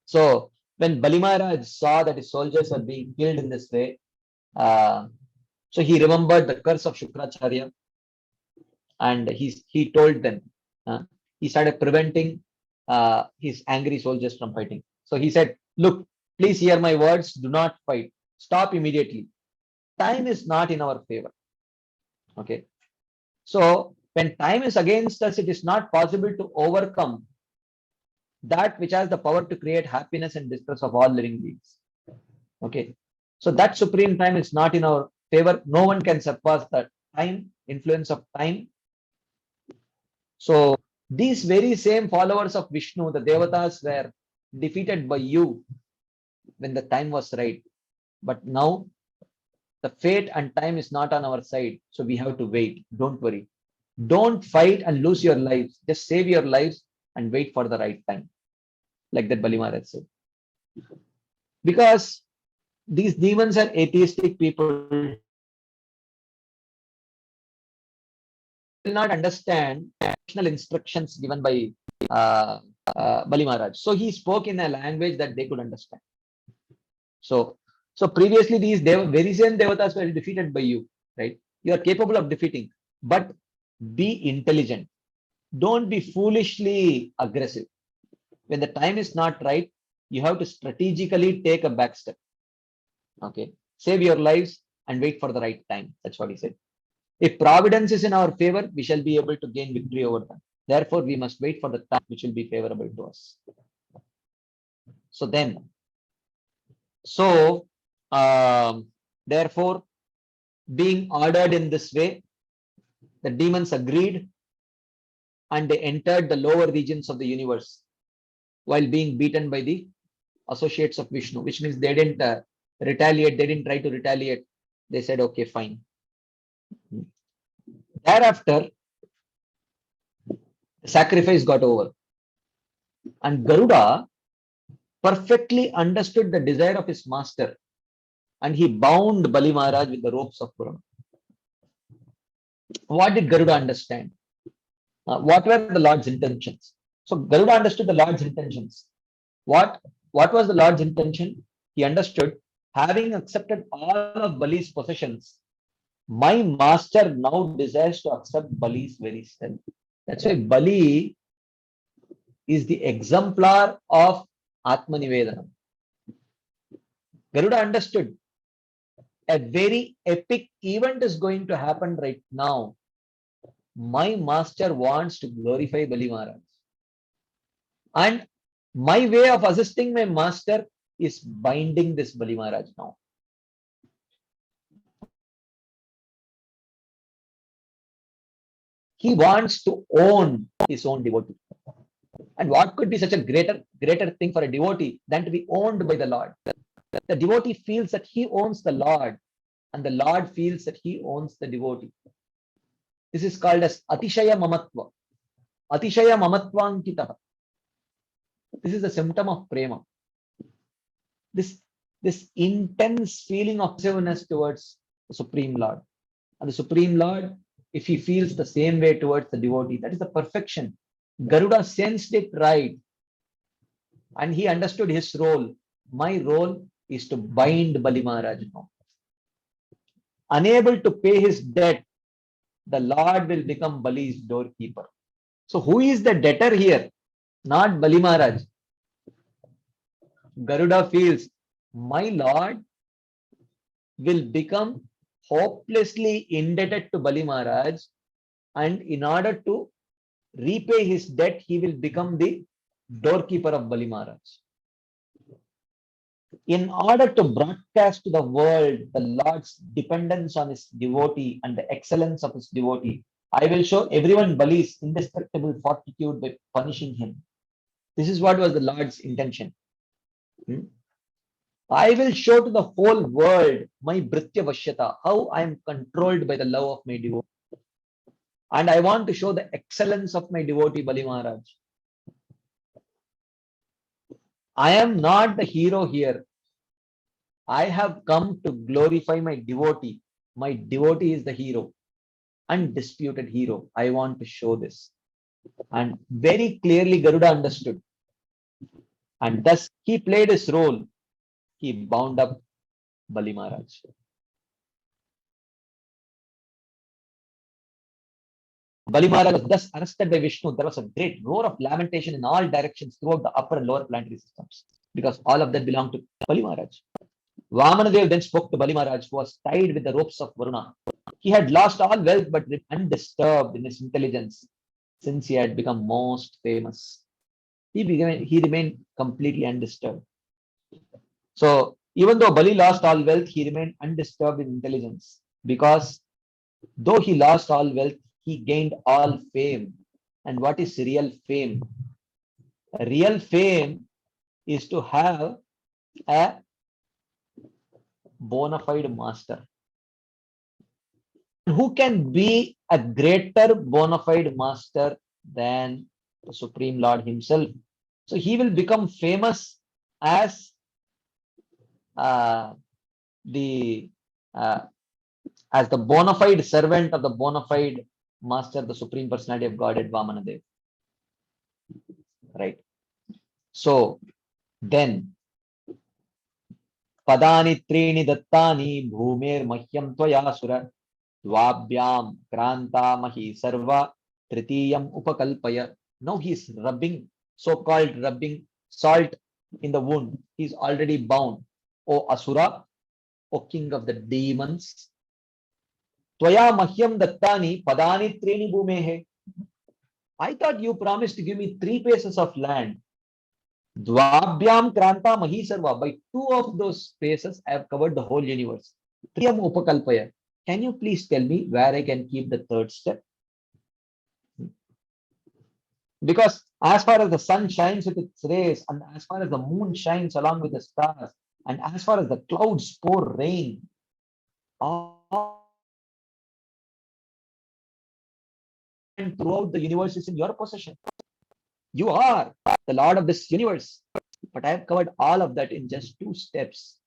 So when Bali Maharaj saw that his soldiers were being killed in this way, so he remembered the curse of Shukracharya, and he told them, he started preventing his angry soldiers from fighting. So he said, look, please hear my words, do not fight, stop immediately. Time is not in our favor. Okay. So when time is against us, it is not possible to overcome that which has the power to create happiness and distress of all living beings. Okay. So that supreme time is not in our favor. No one can surpass that time, influence of time. So these very same followers of Vishnu, the Devatas, were defeated by you when the time was right. But now the fate and time is not on our side. So we have to wait. Don't worry. Don't fight and lose your lives. Just save your lives and wait for the right time. Like that Bali Maharaj said. Because these demons are atheistic people, will not understand traditional instructions given by Bali Maharaj. So he spoke in a language that they could understand. So previously these very same devatas were defeated by you, right? You are capable of defeating, but be intelligent. Don't be foolishly aggressive. When the time is not right, you have to strategically take a back step. Okay, save your lives and wait for the right time. That's what he said. If providence is in our favor, we shall be able to gain victory over them. Therefore, we must wait for the time which will be favorable to us. Therefore, being ordered in this way, the demons agreed and they entered the lower regions of the universe while being beaten by the associates of Vishnu, which means they didn't retaliate, they didn't try to retaliate. They said, okay, fine. Thereafter, the sacrifice got over. And Garuda perfectly understood the desire of his master, and he bound Bali Maharaj with the ropes of Purana. What did Garuda understand? What were the Lord's intentions? So Garuda understood the Lord's intentions. What was the Lord's intention? He understood, having accepted all of Bali's possessions, my master now desires to accept Bali's very self. That's why Bali is the exemplar of Atma Nivedanam. Garuda understood a very epic event is going to happen right now. My master wants to glorify Bali Maharaj. And my way of assisting my master is binding this Bali Maharaj now. He wants to own his own devotee. And what could be such a greater thing for a devotee than to be owned by the Lord? The devotee feels that he owns the Lord, and the Lord feels that he owns the devotee. This is called as Atishaya Mamatva. Atishaya Mamatvankitaha. This is a symptom of prema. This intense feeling of possessiveness towards the Supreme Lord. And the Supreme Lord, if he feels the same way towards the devotee, that is the perfection. Garuda sensed it right. And he understood his role. My role is to bind Bali Maharaj now. Unable to pay his debt, the Lord will become Bali's doorkeeper. So who is the debtor here? Not Bali Maharaj. Garuda feels, my Lord will become hopelessly indebted to Bali Maharaj, and in order to repay his debt, he will become the doorkeeper of Bali Maharaj. In order to broadcast to the world the Lord's dependence on his devotee and the excellence of his devotee, I will show everyone Bali's indestructible fortitude by punishing him. This is what was the Lord's intention. I will show to the whole world my Bhritya Vashyata, how I am controlled by the love of my devotee. And I want to show the excellence of my devotee Bali Maharaj. I am not the hero here. I have come to glorify my devotee. My devotee is the hero, undisputed hero. I want to show this. And very clearly Garuda understood. And thus he played his role. He bound up Bali Maharaj. Bali Maharaj was thus arrested by Vishnu. There was a great roar of lamentation in all directions throughout the upper and lower planetary systems, because all of that belonged to Bali Maharaj. Vamanadev then spoke to Bali Maharaj, who was tied with the ropes of Varuna. He had lost all wealth but undisturbed in his intelligence, since he had become most famous. He remained completely undisturbed. So even though Bali lost all wealth, he remained undisturbed in intelligence, because though he lost all wealth, he gained all fame. And what is real fame? Real fame is to have a bona fide master. Who can be a greater bona fide master than the Supreme Lord himself? So he will become famous as the bona fide servant of the bona fide master, the Supreme Personality of Godhead, Vamanadev. Right. So then, Padani Trini Dattani Bhumir Mahyam Tvayasura Dvabhyam Kranta Mahi Sarva Tritiyam Upakalpaya. Now he is rubbing so-called rubbing salt in the wound. He's already bound. O Asura, O king of the demons. Tvaya mahyam dattani padani treni bhumehe. I thought you promised to give me 3 paces of land. Dvabhyam kranta mahi sarva. By 2 of those spaces, I have covered the whole universe. Triyam upakalpaya. Can you please tell me where I can keep the 3rd step? Because as far as the sun shines with its rays, and as far as the moon shines along with the stars, and as far as the clouds pour rain, all and throughout the universe is in your possession. You are the Lord of this universe. But I have covered all of that in just 2 steps.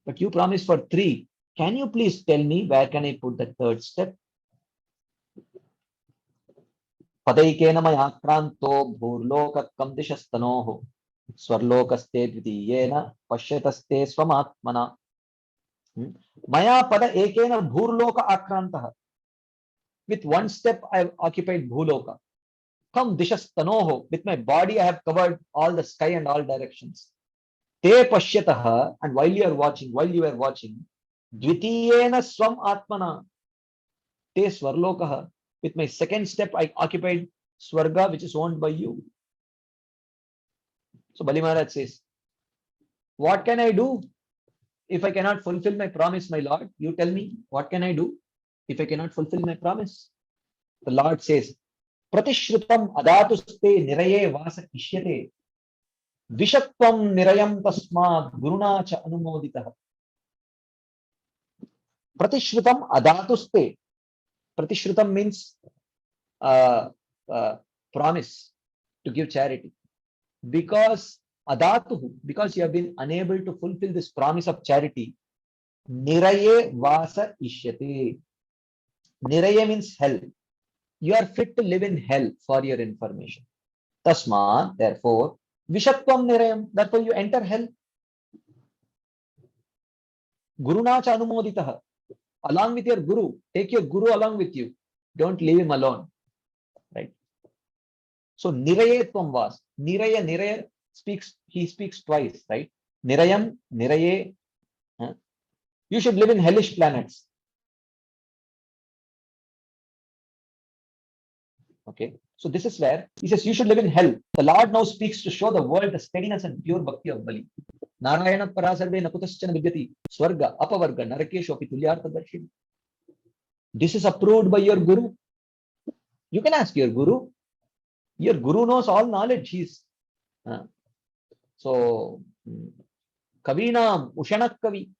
But you promised for 3. Can you please tell me where can I put the 3rd step? Padaikena mayakranto bhurlokakam dishastanoho swarlokaste dvitiyena pashyataste swamatmana. Maya pada ekena bhurloka akrantaha. With 1 step I have occupied bhuloka. Kam dishastanoho. With my body I have covered all the sky and all directions. Te pashyataha. And while you are watching, dvitiyena swam atmana. Te swarlokaha. With my 2nd step, I occupied Swarga, which is owned by you. So Bali Maharaj says, what can I do if I cannot fulfill my promise, my Lord? You tell me, what can I do if I cannot fulfill my promise? The Lord says, Pratishrutam adatuste niraye vasa kishyate vishatvam nirayam tasmad guruna cha anumoditah. Pratishrutam adatuste. Pratishrutam means promise to give charity. Because adatuhu, because you have been unable to fulfill this promise of charity, niraye vasa ishyate. Niraye means hell. You are fit to live in hell, for your information. Tasma, therefore, vishatvam nirayam, therefore you enter hell. Guruna cha anumoditah. Along with your guru, take your guru along with you. Don't leave him alone. Right? So niraye tvam vas. Niraya speaks, he speaks twice, right? Nirayam, niraye. You should live in hellish planets. Okay. So this is where he says you should live in hell. The Lord now speaks to show the world the steadiness and pure bhakti of Bali. Narayana parasarve nakutaschana vidyati swarga apavarga narakeshu api tulyartha darshini. This is approved by your guru. You can ask your guru. Your guru knows all knowledge. He's so Kavinam Ushana Kavi.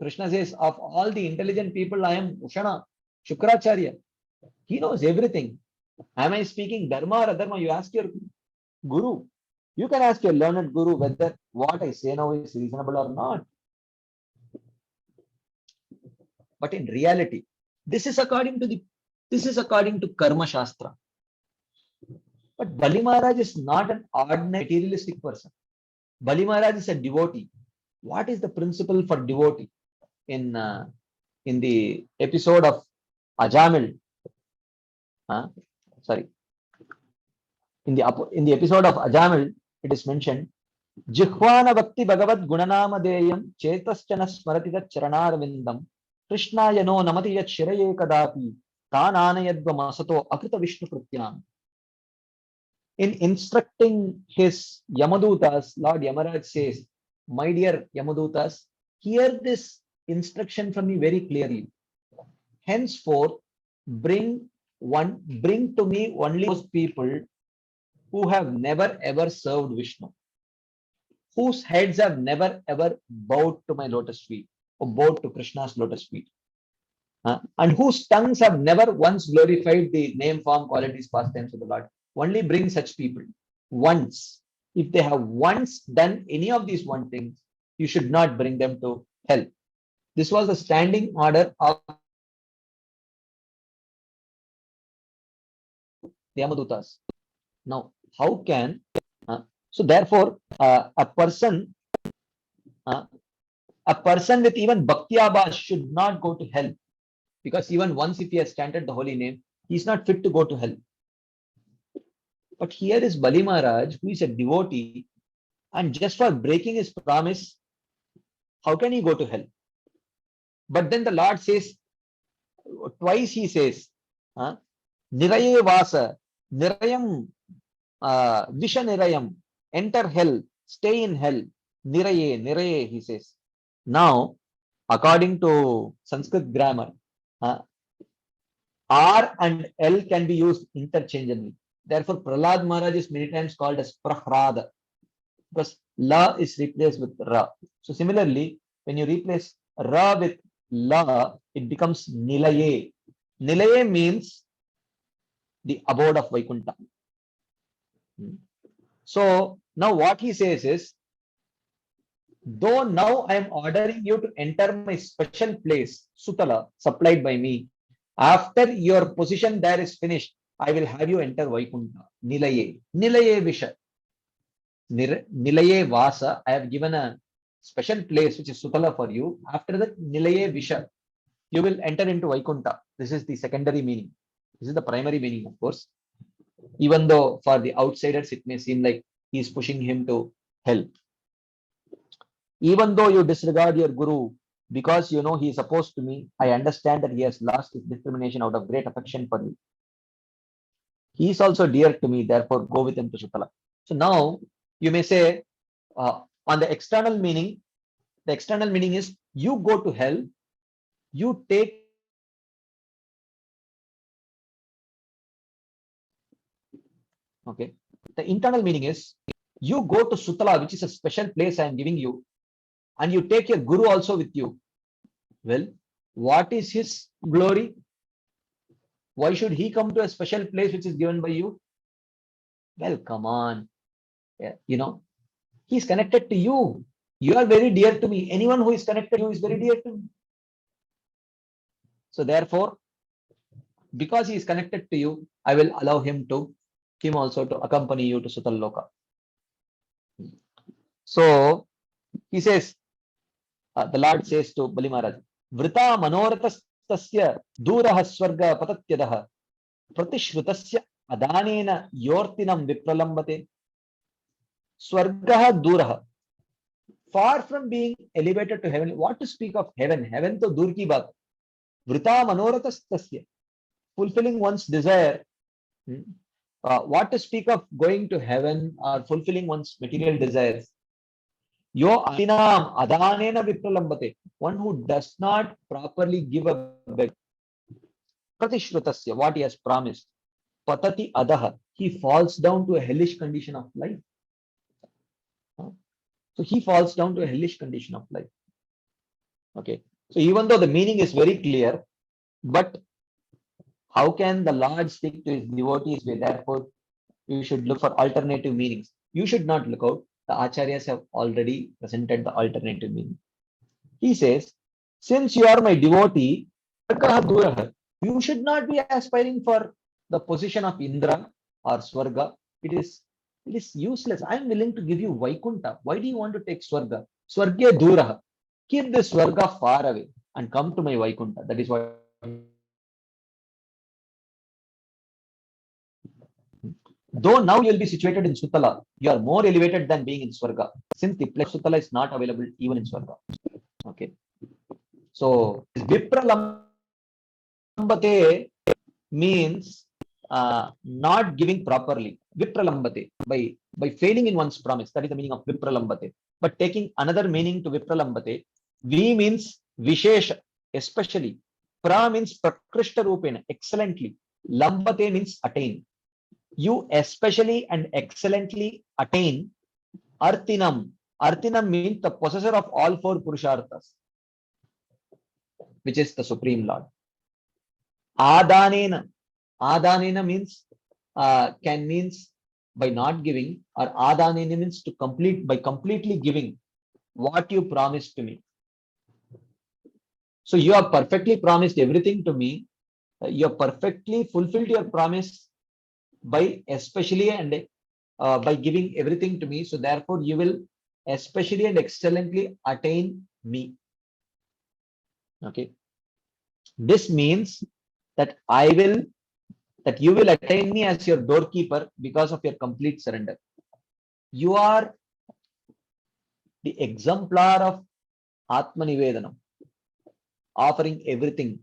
Krishna says, of all the intelligent people, I am Ushana, Shukracharya. He knows everything. Am I speaking dharma or adharma? You ask your guru. You can ask your learned guru whether what I say now is reasonable or not. But in reality, this is according to Karma Shastra. But Bali Maharaj is not an ordinary materialistic person. Bali Maharaj is a devotee. What is the principle for devotee? In the episode of Ajamil, in the episode of Ajamil, it is mentioned, Jihvana Bhakti Bhagavad Gunanama Deyam Chetaschana Smaratita Charanarvindam Krishnaya no Namati Yat Shiraye Kadapi Tananayadva Masato Akrita Vishnu Pratyam. In instructing his Yamadutas, Lord Yamaraj says, my dear Yamadutas, hear this instruction from me very clearly. Henceforth, bring to me only those people who have never ever served Vishnu, whose heads have never ever bowed to my lotus feet or bowed to Krishna's lotus feet, and whose tongues have never once glorified the name, form, qualities, pastimes of the Lord. Only bring such people once. If they have once done any of these one things, you should not bring them to hell. This was the standing order of the Yamadutas. Now, how can so therefore a person with even bhakti abhas should not go to hell, because even once if he has chanted the holy name, he is not fit to go to hell. But here is Bali Maharaj, who is a devotee, and just for breaking his promise, how can he go to hell? But then the Lord says, twice he says, Niraye Vasa, Nirayam, Visha Nirayam, enter hell, stay in hell, Niraye, he says. Now, according to Sanskrit grammar, R and L can be used interchangeably. Therefore, Prahlad Maharaj is many times called as Prahrada, because La is replaced with Ra. So similarly, when you replace Ra with La, it becomes Nilaye. Nilaye means the abode of Vaikuntha. So now what he says is, though now I am ordering you to enter my special place, Sutala, supplied by me, after your position there is finished, I will have you enter Vaikuntha. Nilaye. Nilaye Visha. Nilaye Vasa, I have given a special place which is Sutala for you. After that, Nilaye Visha, you will enter into Vaikuntha. This is the secondary meaning. This is the primary meaning, of course. Even though for the outsiders, it may seem like he is pushing him to hell. Even though you disregard your Guru because you know he is opposed to me, I understand that he has lost his discrimination out of great affection for you. He is also dear to me, therefore go with him to Sutala. So now you may say, on the external meaning is you go to hell, you take. Okay. The internal meaning is you go to Sutala, which is a special place I am giving you, and you take your Guru also with you. Well, what is his glory? Why should he come to a special place which is given by you? Well, come on. Yeah, you know, he's connected to you. You are very dear to me. Anyone who is connected to you is very dear to me. So therefore, because he is connected to you, I will allow him also to accompany you to Sutal Loka. So he says, the Lord says to Bali Maharaj, Vrita manoratastasya duraha swarga patatyadaha pratishrutasya adanena yortinam vipralambate. Swargaha duraha. Far from being elevated to heaven, what to speak of heaven? Heaven to dur ki baat. Vrita manoratastasya. Fulfilling one's desire. What to speak of going to heaven or fulfilling one's material desires? Yo atinam adanena vipralambate. One who does not properly give a beg. Pratishrutasya, what he has promised. Patati adaha. He falls down to a hellish condition of life. So he falls down to a hellish condition of life. Okay. So even though the meaning is very clear, but how can the Lord speak to his devotees? Therefore, you should look for alternative meanings. You should not look out. The Acharyas have already presented the alternative meaning. He says, since you are my devotee, you should not be aspiring for the position of Indra or Swarga. It is useless. I am willing to give you Vaikuntha. Why do you want to take Swarga? Swargya Duraha. Keep the Swarga far away and come to my Vaikuntha. That is what. Though now you will be situated in Sutala, you are more elevated than being in Swarga, since the place Sutala is not available even in Swarga. Okay. So Vipralambate means not giving properly. Vipralambate, by failing in one's promise. That is the meaning of Vipralambate. But taking another meaning to Vipralambate, V means Vishesha, especially. Pra means Prakrishta Rupena, excellently. Lambate means attain. You especially and excellently attain Artinam. Artinam means the possessor of all four Purusharthas, which is the Supreme Lord. Adanena. Adanena means can means by not giving, or Adanena means to complete by completely giving what you promised to me. So you have perfectly promised everything to me. You have perfectly fulfilled your promise by especially and by giving everything to me. So therefore you will especially and excellently attain me. Okay. This means that I will that you will attain me as your doorkeeper because of your complete surrender. You are the exemplar of Atma Nivedanam, offering everything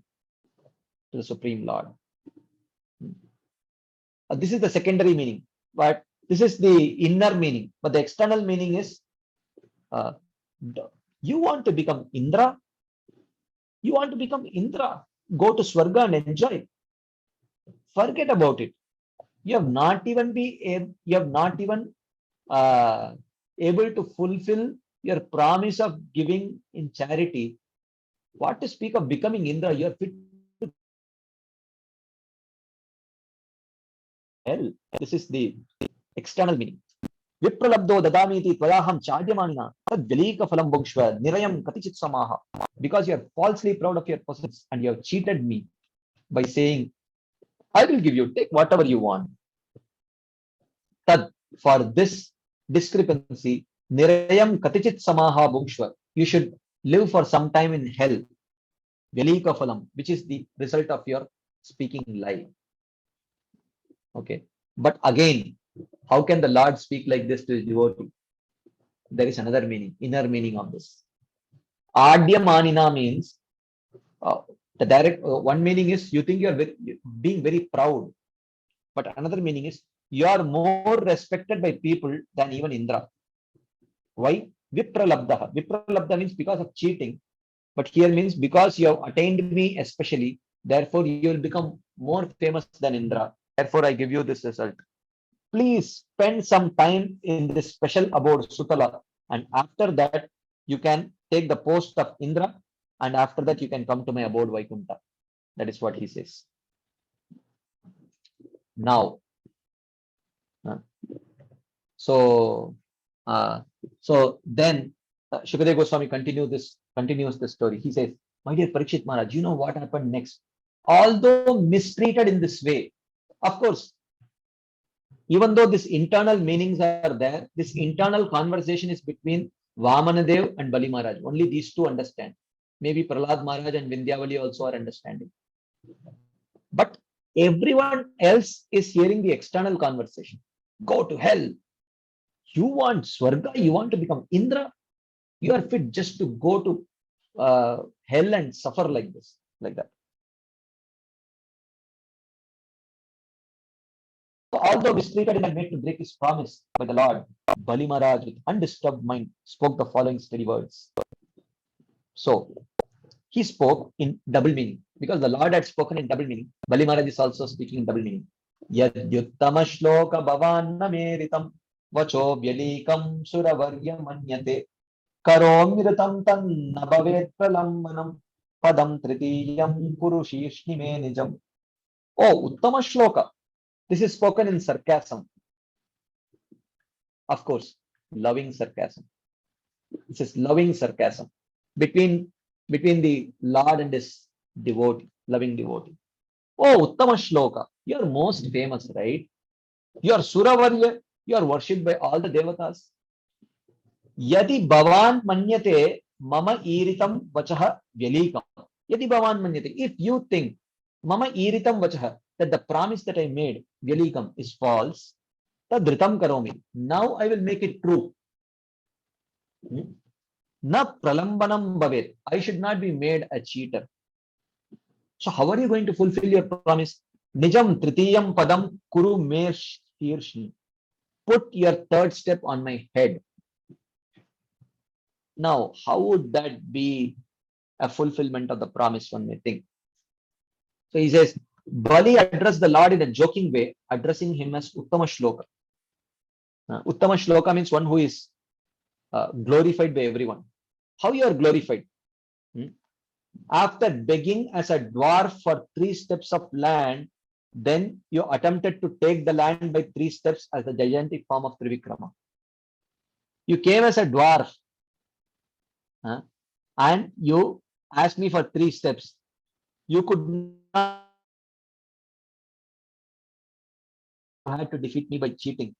to the Supreme Lord. This is the secondary meaning, but this is the inner meaning. But the external meaning is uh, you want to become Indra. You want to become Indra. Go to Swarga and enjoy. Forget about it. You have not even able to fulfill your promise of giving in charity. What to speak of becoming Indra? You are fit to hell. This is the external meaning. Vipralabdo dadamiti tvayaham chadyamanina tadvyalika phalam bhukshva nirayam katichit samaha. Because you are falsely proud of your possessions and you have cheated me by saying, I will give you, take whatever you want. Tad, for this discrepancy, nirayam katichit samaha bhukshva. You should live for some time in hell. Vyalika phalam, which is the result of your speaking lie. Okay. But again, how can the Lord speak like this to his devotee? There is another meaning, inner meaning of this. Adyamanina means the direct one meaning is you think you are being very proud, but another meaning is you are more respected by people than even Indra. Why? Vipralabdha. Vipralabdha means because of cheating, but here means because you have attained me especially, therefore you will become more famous than Indra. Therefore I give you this result. Please spend some time in this special abode Sutala, and after that you can take the post of Indra, and after that you can come to my abode Vaikunta. That is what he says. Now, so then Shukadeva Goswami continues this story. He says, my dear Parikshit Maharaj, you know what happened next? Although mistreated in this way, of course, even though these internal meanings are there, this internal conversation is between Vamanadev and Bali Maharaj. Only these two understand. Maybe Prahlad Maharaj and Vindhyavali also are understanding. But everyone else is hearing the external conversation. Go to hell. You want Swarga, you want to become Indra. You are fit just to go to hell and suffer like this, like that. Although mistreated and made to break his promise by the Lord, Bali Maharaj with undisturbed mind spoke the following steady words. So he spoke in double meaning, because the Lord had spoken in double meaning. Bali Maharaj is also speaking in double meaning. Yadyuttama shloka bhavanna meritam vacho vyalikam suravarya manyate karomiratam tan nabhavet pralambanam padam tritiyam kurushishni me nijam. Oh, uttama shloka. This is spoken in sarcasm. Of course, loving sarcasm. This is loving sarcasm between the Lord and his devotee, loving devotee. Oh, Uttama Shloka, you are most famous, right? You are Suravarya, you are worshipped by all the devatas. Yadi Bhavan Manyate Mama Iritam Vachaha Vyalikam. Yadi Bhavan Manyate, if you think Mama Iritam Vachaha, that the promise that I made, Vyalikam, is false, Tadritam Karomi. Now I will make it true. Na pralambanam bhavet. I should not be made a cheater. So how are you going to fulfill your promise? Nijam tritiyam padam kuru me shirshni. Put your third step on my head. Now, how would that be a fulfillment of the promise, one may think? So he says, Bali addressed the Lord in a joking way, addressing him as Uttama Shloka. Uttama Shloka means one who is glorified by everyone. How you are glorified? After begging as a dwarf for 3 steps of land, then you attempted to take the land by 3 steps as the gigantic form of Trivikrama. You came as a dwarf and you asked me for 3 steps. You could not have to defeat me by cheating.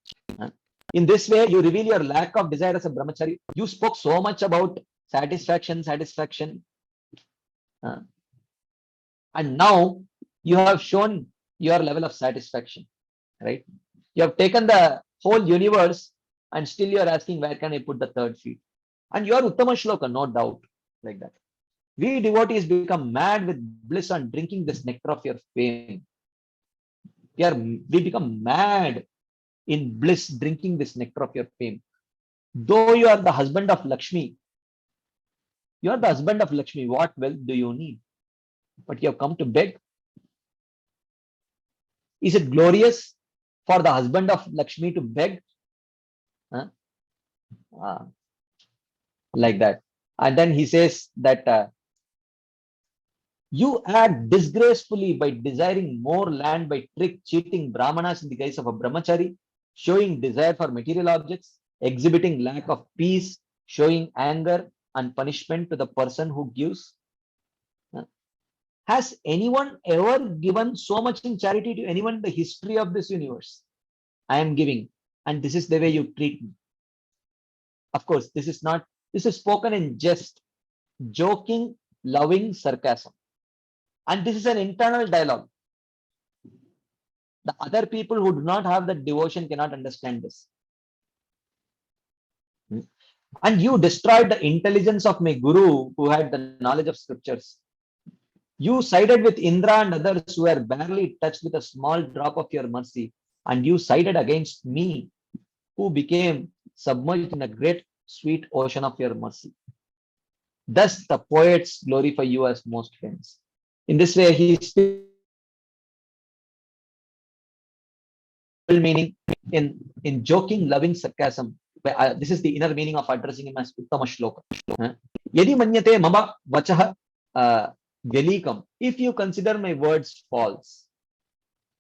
In this way, you reveal your lack of desire as a brahmachari. You spoke so much about satisfaction. And now you have shown your level of satisfaction, right? You have taken the whole universe and still you are asking, where can I put the third feet? And you are Uttama Shloka, no doubt, like that. We devotees become mad with bliss on drinking this nectar of your fame. We become mad in bliss drinking this nectar of your fame. Though you are the husband of Lakshmi, you are the husband of Lakshmi, what wealth do you need? But you have come to beg. Is it glorious for the husband of Lakshmi to beg? Huh? Like that. And then he says that you act disgracefully by desiring more land by trick, cheating Brahmanas in the guise of a brahmachari, showing desire for material objects, exhibiting lack of peace, showing anger and punishment to the person who gives. Has anyone ever given so much in charity to anyone in the history of this universe? I am giving, and this is the way you treat me. Of course, this is spoken in jest, joking, loving sarcasm. And this is an internal dialogue. The other people who do not have that devotion cannot understand this. And you destroyed the intelligence of my guru who had the knowledge of scriptures. You sided with Indra and others who were barely touched with a small drop of your mercy. And you sided against me who became submerged in a great sweet ocean of your mercy. Thus the poets glorify you as most famous. In this way, he speaks meaning in joking, loving sarcasm. This is the inner meaning of addressing him as Uttama Shloka. Yadi manyate mama vachaha velikam. If you consider my words false,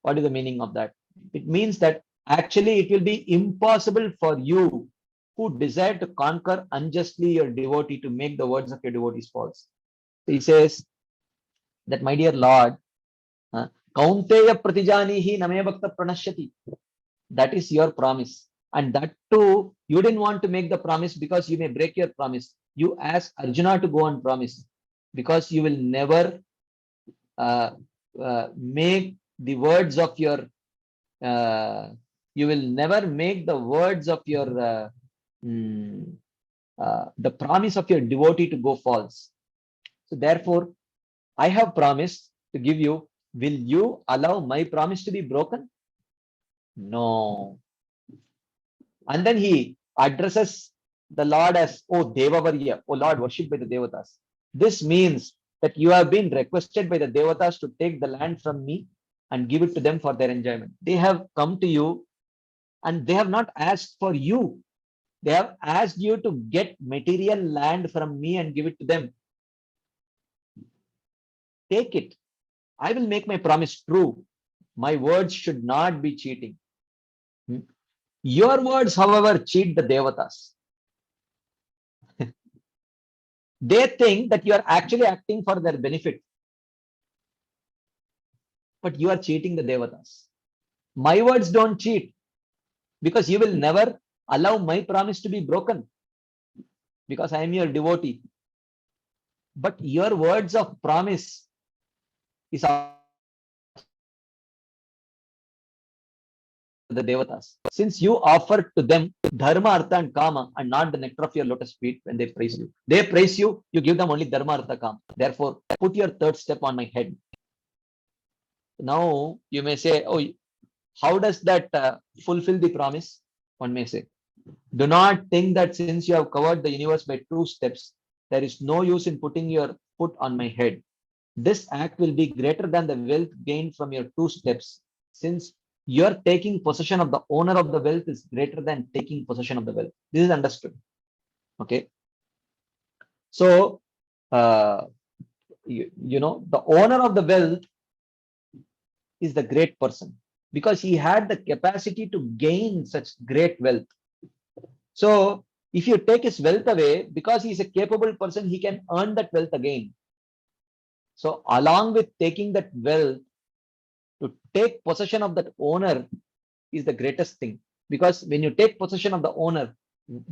what is the meaning of that? It means that actually it will be impossible for you who desire to conquer unjustly your devotee to make the words of your devotees false. So he says that, my dear Lord, Kaunteya pratijanihi name bhakta pranashyati. That is your promise. And that too, you didn't want to make the promise because you may break your promise. You asked Arjuna to go and promise because you will never make the words of your the promise of your devotee to go false. So therefore, I have promised to give you. Will you allow my promise to be broken? No. And then he addresses the Lord as, oh Devavarya, oh Lord, worshipped by the Devatas. This means that you have been requested by the Devatas to take the land from me and give it to them for their enjoyment. They have come to you and they have not asked for you. They have asked you to get material land from me and give it to them. Take it. I will make my promise true. My words should not be cheating. Your words, however, cheat the Devatas. They think that you are actually acting for their benefit. But you are cheating the Devatas. My words don't cheat because you will never allow my promise to be broken because I am your devotee. But your words of promise is the Devatas. Since you offer to them Dharma, Artha and Kama and not the nectar of your lotus feet when they praise you. They praise you, you give them only Dharma, Artha, Kama. Therefore, put your third step on my head. Now, you may say, oh, how does that fulfill the promise? One may say, do not think that since you have covered the universe by 2 steps, there is no use in putting your foot on my head. This act will be greater than the wealth gained from your 2 steps, since your taking possession of the owner of the wealth is greater than taking possession of the wealth. This is understood. Okay. So, you know, the owner of the wealth is the great person because he had the capacity to gain such great wealth. So, if you take his wealth away, because he is a capable person, he can earn that wealth again. So, along with taking that wealth, to take possession of that owner is the greatest thing, because when you take possession of the owner,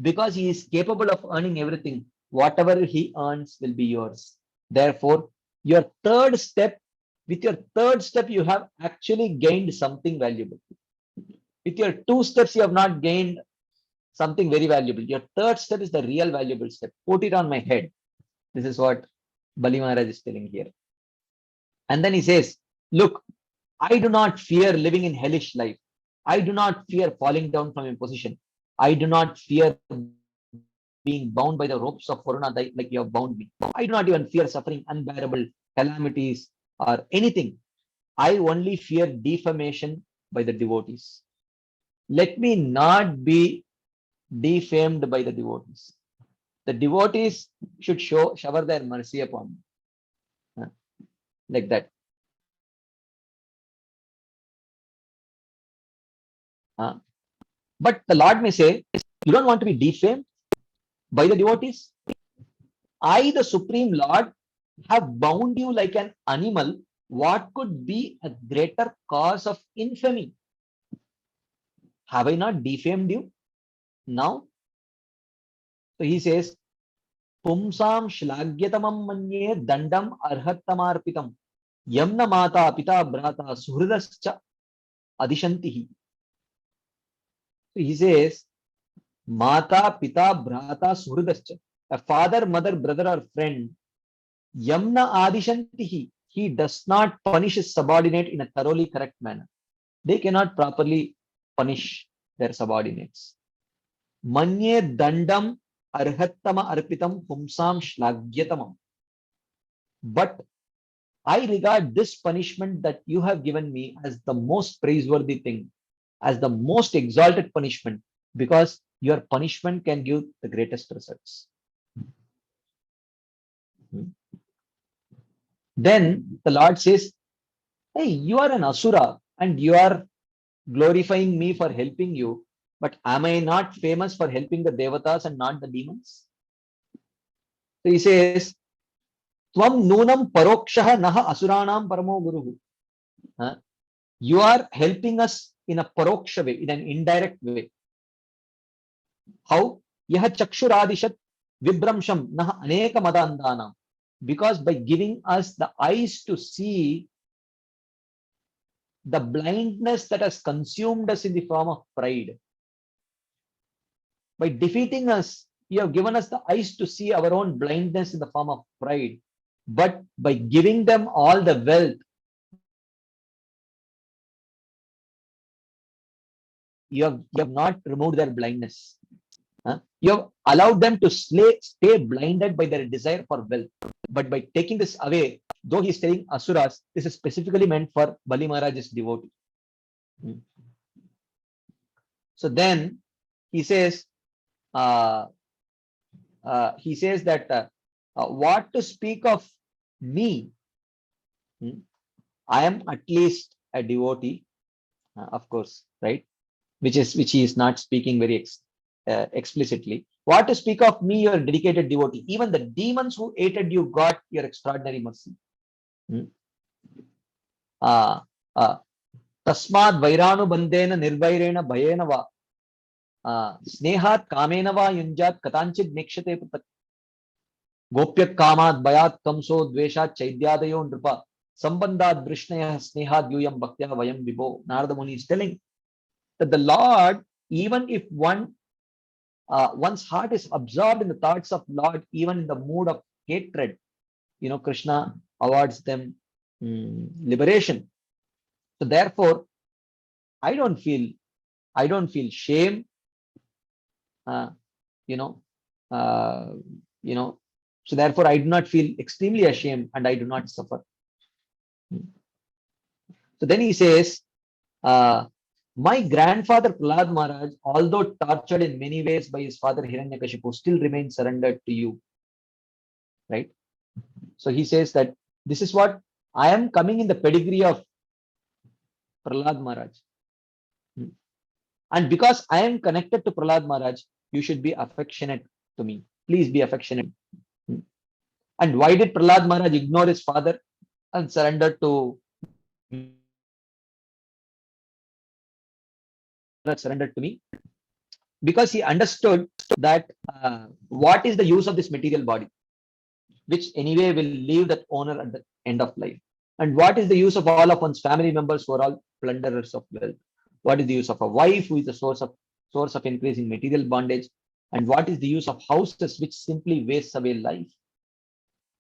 because he is capable of earning everything, whatever he earns will be yours. Therefore, your third step With your third step, you have actually gained something valuable. With your 2 steps, you have not gained something very valuable. Your third step is the real valuable step. Put it on my head. This is what Bali Maharaj is telling here. And then he says, look, I do not fear living in hellish life. I do not fear falling down from a position. I do not fear being bound by the ropes of Varuna like you have bound me. I do not even fear suffering unbearable calamities or anything. I only fear defamation by the devotees. Let me not be defamed by the devotees. The devotees should shower their mercy upon me. Like that. But the Lord may say, you don't want to be defamed by the devotees? I, the Supreme Lord, have bound you like an animal. What could be a greater cause of infamy? Have I not defamed you? Now, so he says, Pumsam shlagyatamam manye dandam arhatamarpitam yamna mata pita brata suhridascha adishantihi. So he says, Mata pita brata suhridascha. A father, mother, brother, or friend, yamna adishantihi. He does not punish his subordinate in a thoroughly correct manner. They cannot properly punish their subordinates. Manye dandam arhattama arpitam pumsam shlagyatamam. But I regard this punishment that you have given me as the most praiseworthy thing, as the most exalted punishment, because your punishment can give the greatest results. Then the Lord says, hey, you are an asura and you are glorifying me for helping you, but am I not famous for helping the devatas and not the demons? So he says, Tvam nunam parokshaha naha asuranam paramo guruhu. You are helping us in a paroksha way, in an indirect way. How? Yaha chakshuradishat vibramsham naha aneka madandanam. Because by giving us the eyes to see the blindness that has consumed us in the form of pride. By defeating us, you have given us the eyes to see our own blindness in the form of pride. But by giving them all the wealth, you have not removed their blindness. You have allowed them to stay blinded by their desire for wealth. But by taking this away, though he is telling asuras, this is specifically meant for Bali Maharaj's devotee. So then he says, that what to speak of me? I am at least a devotee, of course, right? Which he is not speaking very explicitly. What to speak of me, your dedicated devotee? Even the demons who hated you got your extraordinary mercy. Tasmad vairanu bandena nirvairena bhayena va snehat kamena va yunjat katanchid nikshate patak gopyak kamad bayat kamso dveshat chaidyadayo nripa sambandhat drishnaya snehat yuyam bhaktya vayam vibho. Narada Muni is telling that the Lord, even if one's heart is absorbed in the thoughts of Lord, even in the mood of hatred, Krishna awards them liberation. So therefore, I don't feel shame. So therefore, I do not feel extremely ashamed, and I do not suffer. So then he says, my grandfather Prahlad Maharaj, although tortured in many ways by his father Hiranyakashipu, still remains surrendered to you. Right? So he says that this is what I am coming in the pedigree of Prahlad Maharaj. And because I am connected to Prahlad Maharaj, you should be affectionate to me. Please be affectionate. And why did Prahlad Maharaj ignore his father and surrender to me? Because he understood that what is the use of this material body, which anyway will leave that owner at the end of life. And what is the use of all of one's family members who are all plunderers of wealth? What is the use of a wife who is the source of increasing material bondage? And what is the use of houses which simply wastes away life?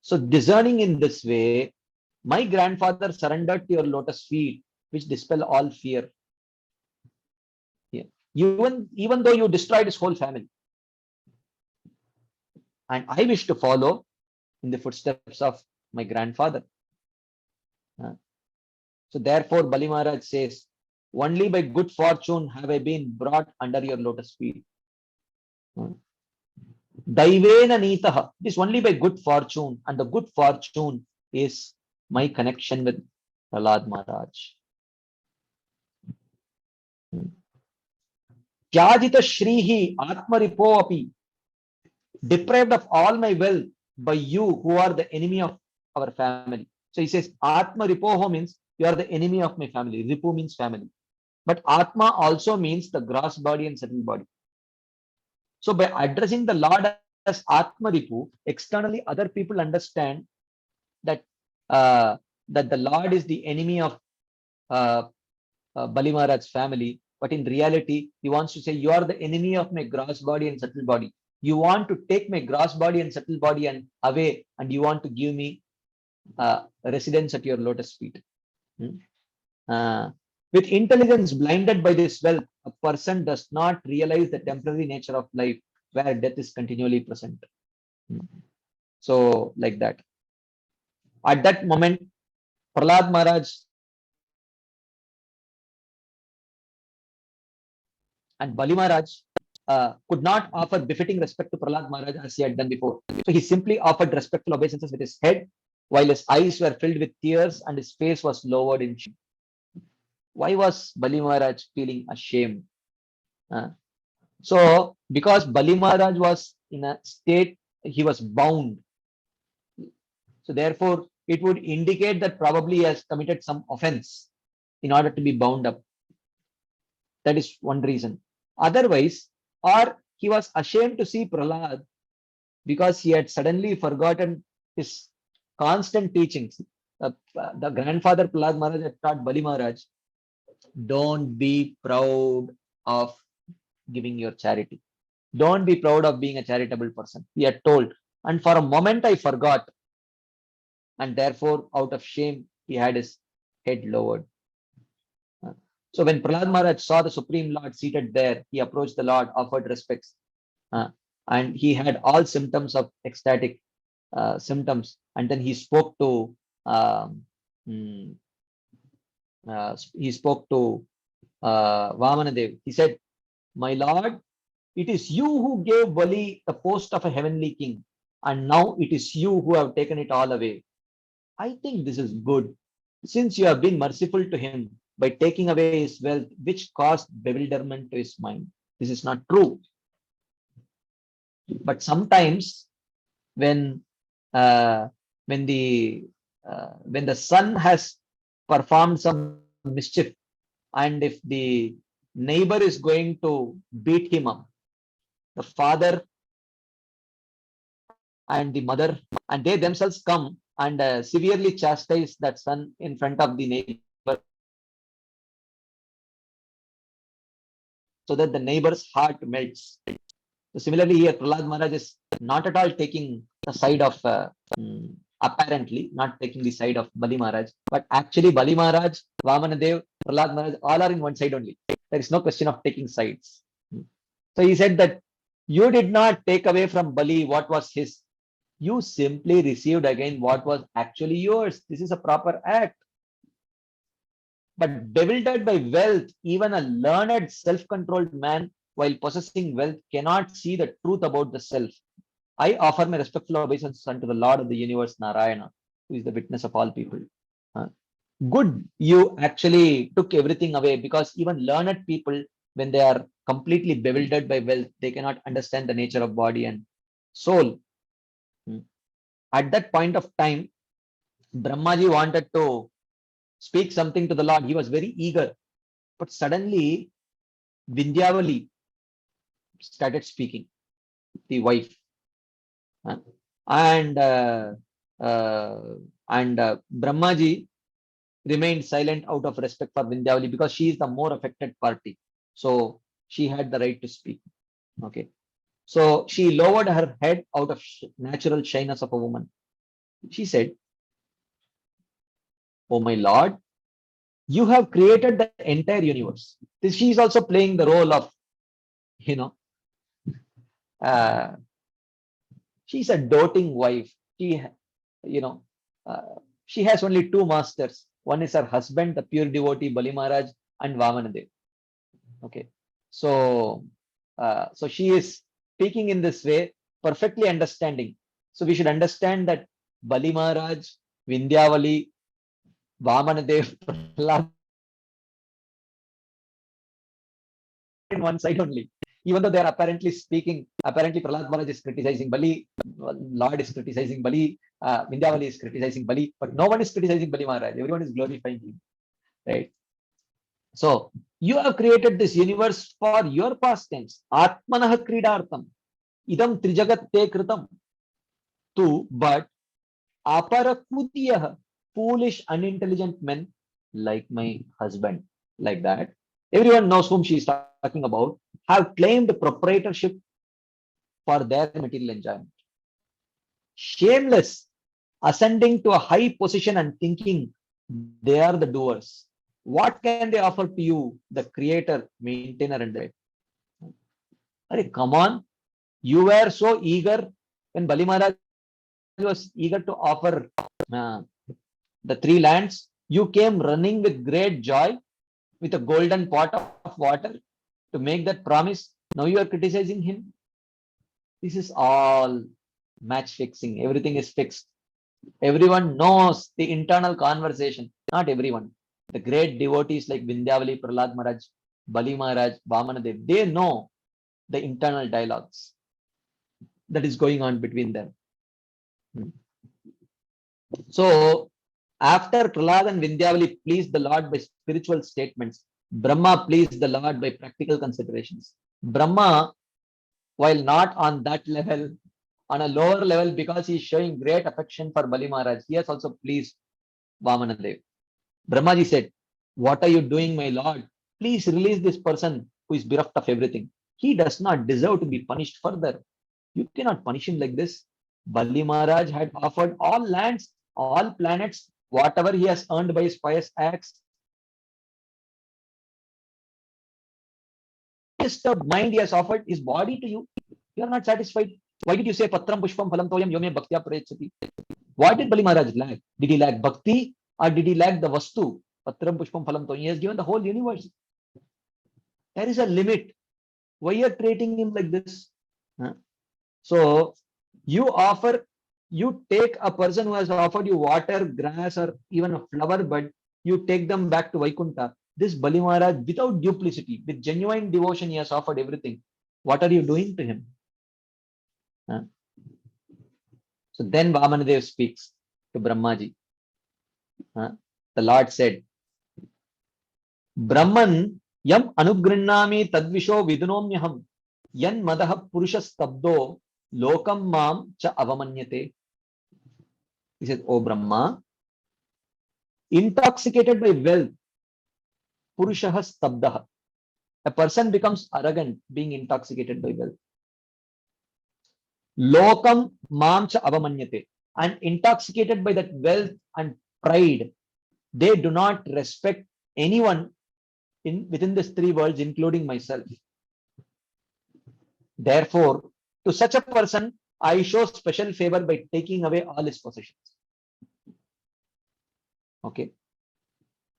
So discerning in this way, my grandfather surrendered to your lotus feet, which dispel all fear. Yeah. Even though you destroyed his whole family. And I wish to follow in the footsteps of my grandfather. So therefore, Bali Maharaj says, only by good fortune have I been brought under your lotus feet. Daivena Nitaha. It is only by good fortune, and the good fortune is my connection with Prahlad Maharaj. Tyajita Shrihi Atmaripo Api. Deprived of all my wealth by you who are the enemy of our family. So he says, Atma Ripoho means you are the enemy of my family. Ripu means family. But Atma also means the gross body and subtle body. So by addressing the Lord as Atma Ripu, externally other people understand that that the Lord is the enemy of Bali Maharaj's family. But in reality, he wants to say, you are the enemy of my gross body and subtle body. You want to take my gross body and subtle body and away, and you want to give me residence at your lotus feet. With intelligence blinded by this wealth, a person does not realize the temporary nature of life, where death is continually present. So, like that. At that moment, Prahlad Maharaj and Bali Maharaj could not offer befitting respect to Prahlad Maharaj as he had done before. So he simply offered respectful obeisances with his head, while his eyes were filled with tears and his face was lowered in shame. Why was Bali Maharaj feeling ashamed? So, because Bali Maharaj was in a state, he was bound. So, therefore, it would indicate that probably he has committed some offense in order to be bound up. That is one reason. Otherwise, or he was ashamed to see Prahlad because he had suddenly forgotten his constant teachings. The grandfather Prahlad Maharaj had taught Bali Maharaj, don't be proud of giving your charity. Don't be proud of being a charitable person. He had told. And for a moment I forgot. And therefore, out of shame, he had his head lowered. So when Prahlad Maharaj saw the Supreme Lord seated there, he approached the Lord, offered respects. And he had all symptoms of ecstatic symptoms. And then he spoke to Vamanadev. He said, my Lord, it is you who gave Bali the post of a heavenly king, and now it is you who have taken it all away. I think this is good, since you have been merciful to him by taking away his wealth, which caused bewilderment to his mind. This is not true. But sometimes when the son has performed some mischief, and if the neighbor is going to beat him up, the father and the mother, and they themselves come and severely chastise that son in front of the neighbor, so that the neighbor's heart melts. So similarly here, Prahlad Maharaj is not at all taking the side of, apparently not taking the side of Bali Maharaj, but actually Bali Maharaj, Vamanadev, Prahlad Maharaj, all are in one side only. There is no question of taking sides. So he said that you did not take away from Bali what was his. You simply received again what was actually yours. This is a proper act. But bewildered by wealth, even a learned, self-controlled man, while possessing wealth, cannot see the truth about the self. I offer my respectful obeisance unto the Lord of the universe, Narayana, who is the witness of all people. Good, you actually took everything away, because even learned people, when they are completely bewildered by wealth, they cannot understand the nature of body and soul. At that point of time, Brahmaji wanted to speak something to the Lord. He was very eager. But suddenly, Vindhyavali started speaking, the wife. And Brahmaji remained silent out of respect for Vindhyavali because she is the more affected party. So she had the right to speak. Okay. So she lowered her head out of natural shyness of a woman. She said, "Oh my Lord, you have created the entire universe." She is also playing the role of, you know, uh, she's a doting wife. She, you know, she has only two masters. One is her husband, the pure devotee Bali Maharaj, and Vamanadev. Okay, so so she is speaking in this way, perfectly understanding. So we should understand that Bali Maharaj, Vindhyavali, Vamanadev, Prahlad in one side only. Even though they are apparently speaking, apparently Prahlad Maharaj is criticizing Bali, Lord is criticizing Bali, Vindhyavali is criticizing Bali, but no one is criticizing Bali Maharaj. Everyone is glorifying him, right? So you have created this universe for your pastimes. Atmanah kridartam. Idam trijagat te kritam. Tu, but aparakutiyah, foolish, unintelligent men like my husband, like that. Everyone knows whom she is talking about, have claimed proprietorship for their material enjoyment. Shameless, ascending to a high position and thinking they are the doers. What can they offer to you, the creator, maintainer, and the come on, you were so eager when Bali Maharaj was eager to offer the three lands. You came running with great joy with a golden pot of water to make that promise. Now you are criticizing him. This is all match fixing. Everything is fixed. Everyone knows the internal conversation. Not everyone. The great devotees like Vindhyavali, Prahlad Maharaj, Bali Maharaj, Vamanadev, they know the internal dialogues that is going on between them. So after Prahlad and Vindhyavali pleased the Lord by spiritual statements, Brahma pleased the Lord by practical considerations. Brahma, while not on that level, on a lower level, because he is showing great affection for Bali Maharaj, he has also pleased Vamanadev. Brahmaji said, "What are you doing, my Lord? Please release this person who is bereft of everything. He does not deserve to be punished further. You cannot punish him like this." Bali Maharaj had offered all lands, all planets, whatever he has earned by his pious acts. Disturbed mind, he has offered his body to you. You are not satisfied. Why did you say Patram Pushpam Phalam Toyam Yome Bhaktya Prayachati? What did Bali Maharaj lack? Did he lack bhakti or did he lack the vastu? Patram Pushpam Phalam Toyam. He has given the whole universe. There is a limit. Why are you treating him like this? So you take a person who has offered you water, grass, or even a flower bud, you take them back to Vaikunta. This Bali Maharaj, without duplicity, with genuine devotion, he has offered everything. What are you doing to him? So then Vamanadev speaks to Brahmaji. The Lord said, "Brahman yam anugrinnami tadvisho vidunomyaham yan madaha purushastabdo lokam mam cha avamanyate." He says, "O Brahma, intoxicated by wealth, purushah stabdah." A person becomes arrogant being intoxicated by wealth. Lokam mam cha avamanyate. And intoxicated by that wealth and pride, they do not respect anyone within these three worlds, including myself. Therefore, to such a person, I show special favor by taking away all his possessions. Okay.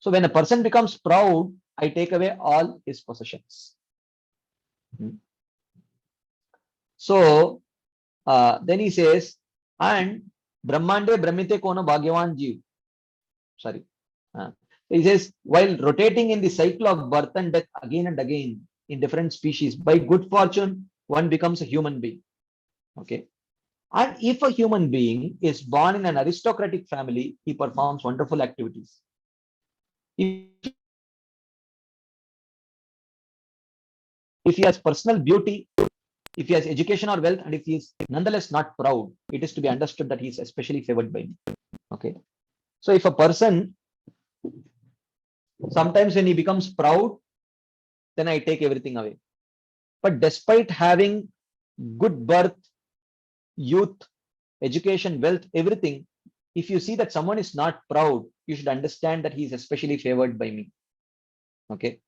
So when a person becomes proud, I take away all his possessions. So then he says, and Brahmande Brahmite Kono Bhagyavan Jeev. Sorry. He says, while rotating in the cycle of birth and death again and again in different species, by good fortune, one becomes a human being. Okay. And if a human being is born in an aristocratic family, he performs wonderful activities. If he has personal beauty, if he has education or wealth, and if he is nonetheless not proud, it is to be understood that he is especially favored by me. Okay. So if a person Sometimes when he becomes proud, then I take everything away. But despite having good birth, youth, education, wealth, everything, if you see that someone is not proud, you should understand that he is especially favored by me. Okay.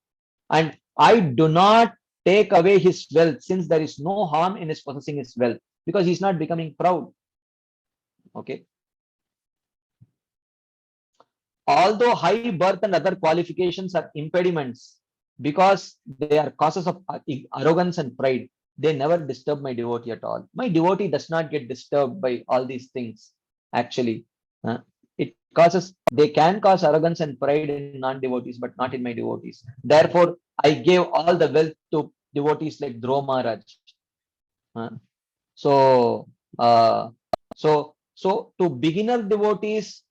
And I do not take away his wealth, since there is no harm in his possessing his wealth, because he's not becoming proud. Okay. Although high birth and other qualifications are impediments, because they are causes of arrogance and pride, they never disturb my devotee at all. My devotee does not get disturbed by all these things. Actually, they can cause arrogance and pride in non-devotees, but not in my devotees. Therefore, I gave all the wealth to devotees like Dhruva Maharaj. So, to beginner devotees,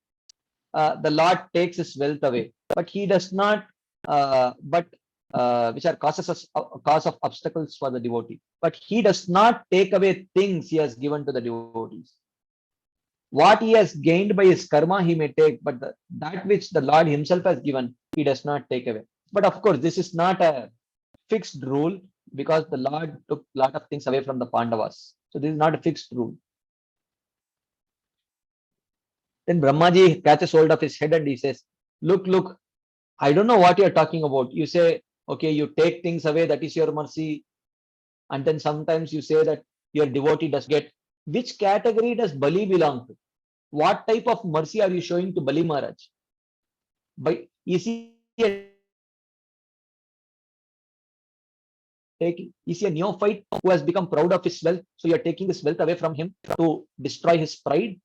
the Lord takes his wealth away, but he does not, which are cause of obstacles for the devotee. But he does not take away things he has given to the devotees. What he has gained by his karma, he may take, but that which the Lord himself has given, he does not take away. But of course, this is not a fixed rule, because the Lord took a lot of things away from the Pandavas. So this is not a fixed rule. Then Brahmaji catches hold of his head and he says, look, I don't know what you're talking about. You say, okay, you take things away, that is your mercy. And then sometimes you say that your devotee does get. Which category does Bali belong to? What type of mercy are you showing to Bali Maharaj? Is he a neophyte who has become proud of his wealth? So you're taking this wealth away from him to destroy his pride?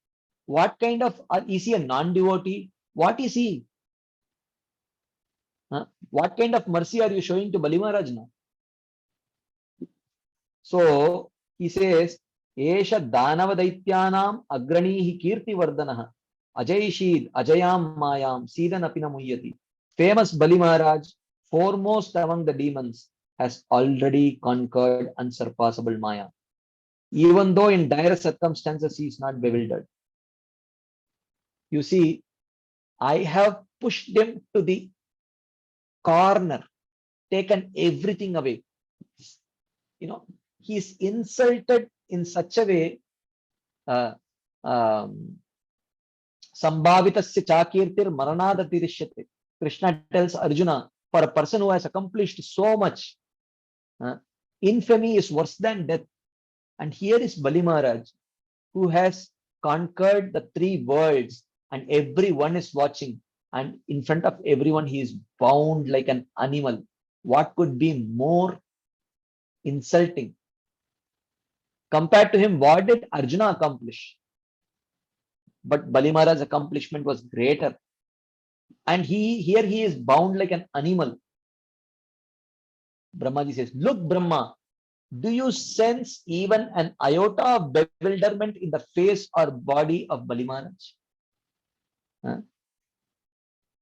What kind of, is he a non-devotee? What is he? What kind of mercy are you showing to Bali Maharaj now? So he says, Esha Danava Daityanam Agranihi Kirti Vardanaha Ajayishid Ajayam Mayam Sidan Apina Muyati. Famous Bali Maharaj, foremost among the demons, has already conquered unsurpassable Maya. Even though in dire circumstances he is not bewildered. You see, I have pushed him to the corner, taken everything away. He is insulted in such a way. Sambhavitasya chakirtir maranadatirishate. Krishna tells Arjuna, for a person who has accomplished so much, infamy is worse than death. And here is Bali Maharaj, who has conquered the 3 worlds, and everyone is watching. And in front of everyone, he is bound like an animal. What could be more insulting? Compared to him, what did Arjuna accomplish? But Bali Maharaj's accomplishment was greater. And here he is bound like an animal. Brahmaji says, look, Brahma, do you sense even an iota of bewilderment in the face or body of Bali Maharaj?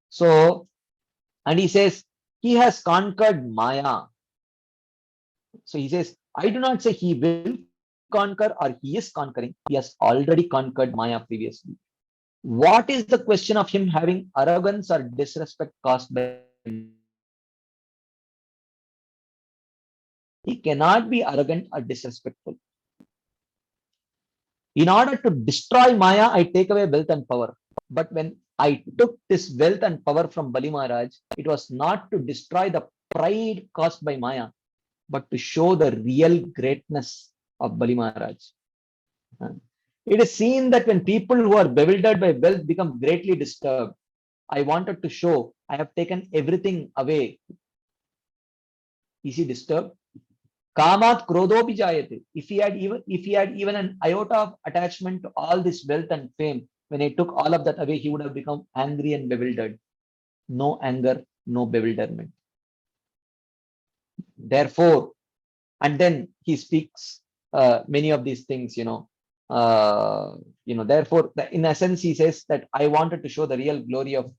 So, and he says, he has conquered Maya. So he says, I do not say he will conquer or he is conquering. He has already conquered Maya previously. What is the question of him having arrogance or disrespect caused by? He cannot be arrogant or disrespectful. In order to destroy Maya, I take away wealth and power. But when I took this wealth and power from Bali Maharaj, it was not to destroy the pride caused by Maya, but to show the real greatness of Bali Maharaj. It is seen that when people who are bewildered by wealth become greatly disturbed, I wanted to show I have taken everything away. Is he disturbed? Kamat krodhopi jayate. If he had even an iota of attachment to all this wealth and fame, when I took all of that away, he would have become angry and bewildered. No anger, no bewilderment. Therefore, and then he speaks many of these things, therefore, in essence, he says that I wanted to show the real glory of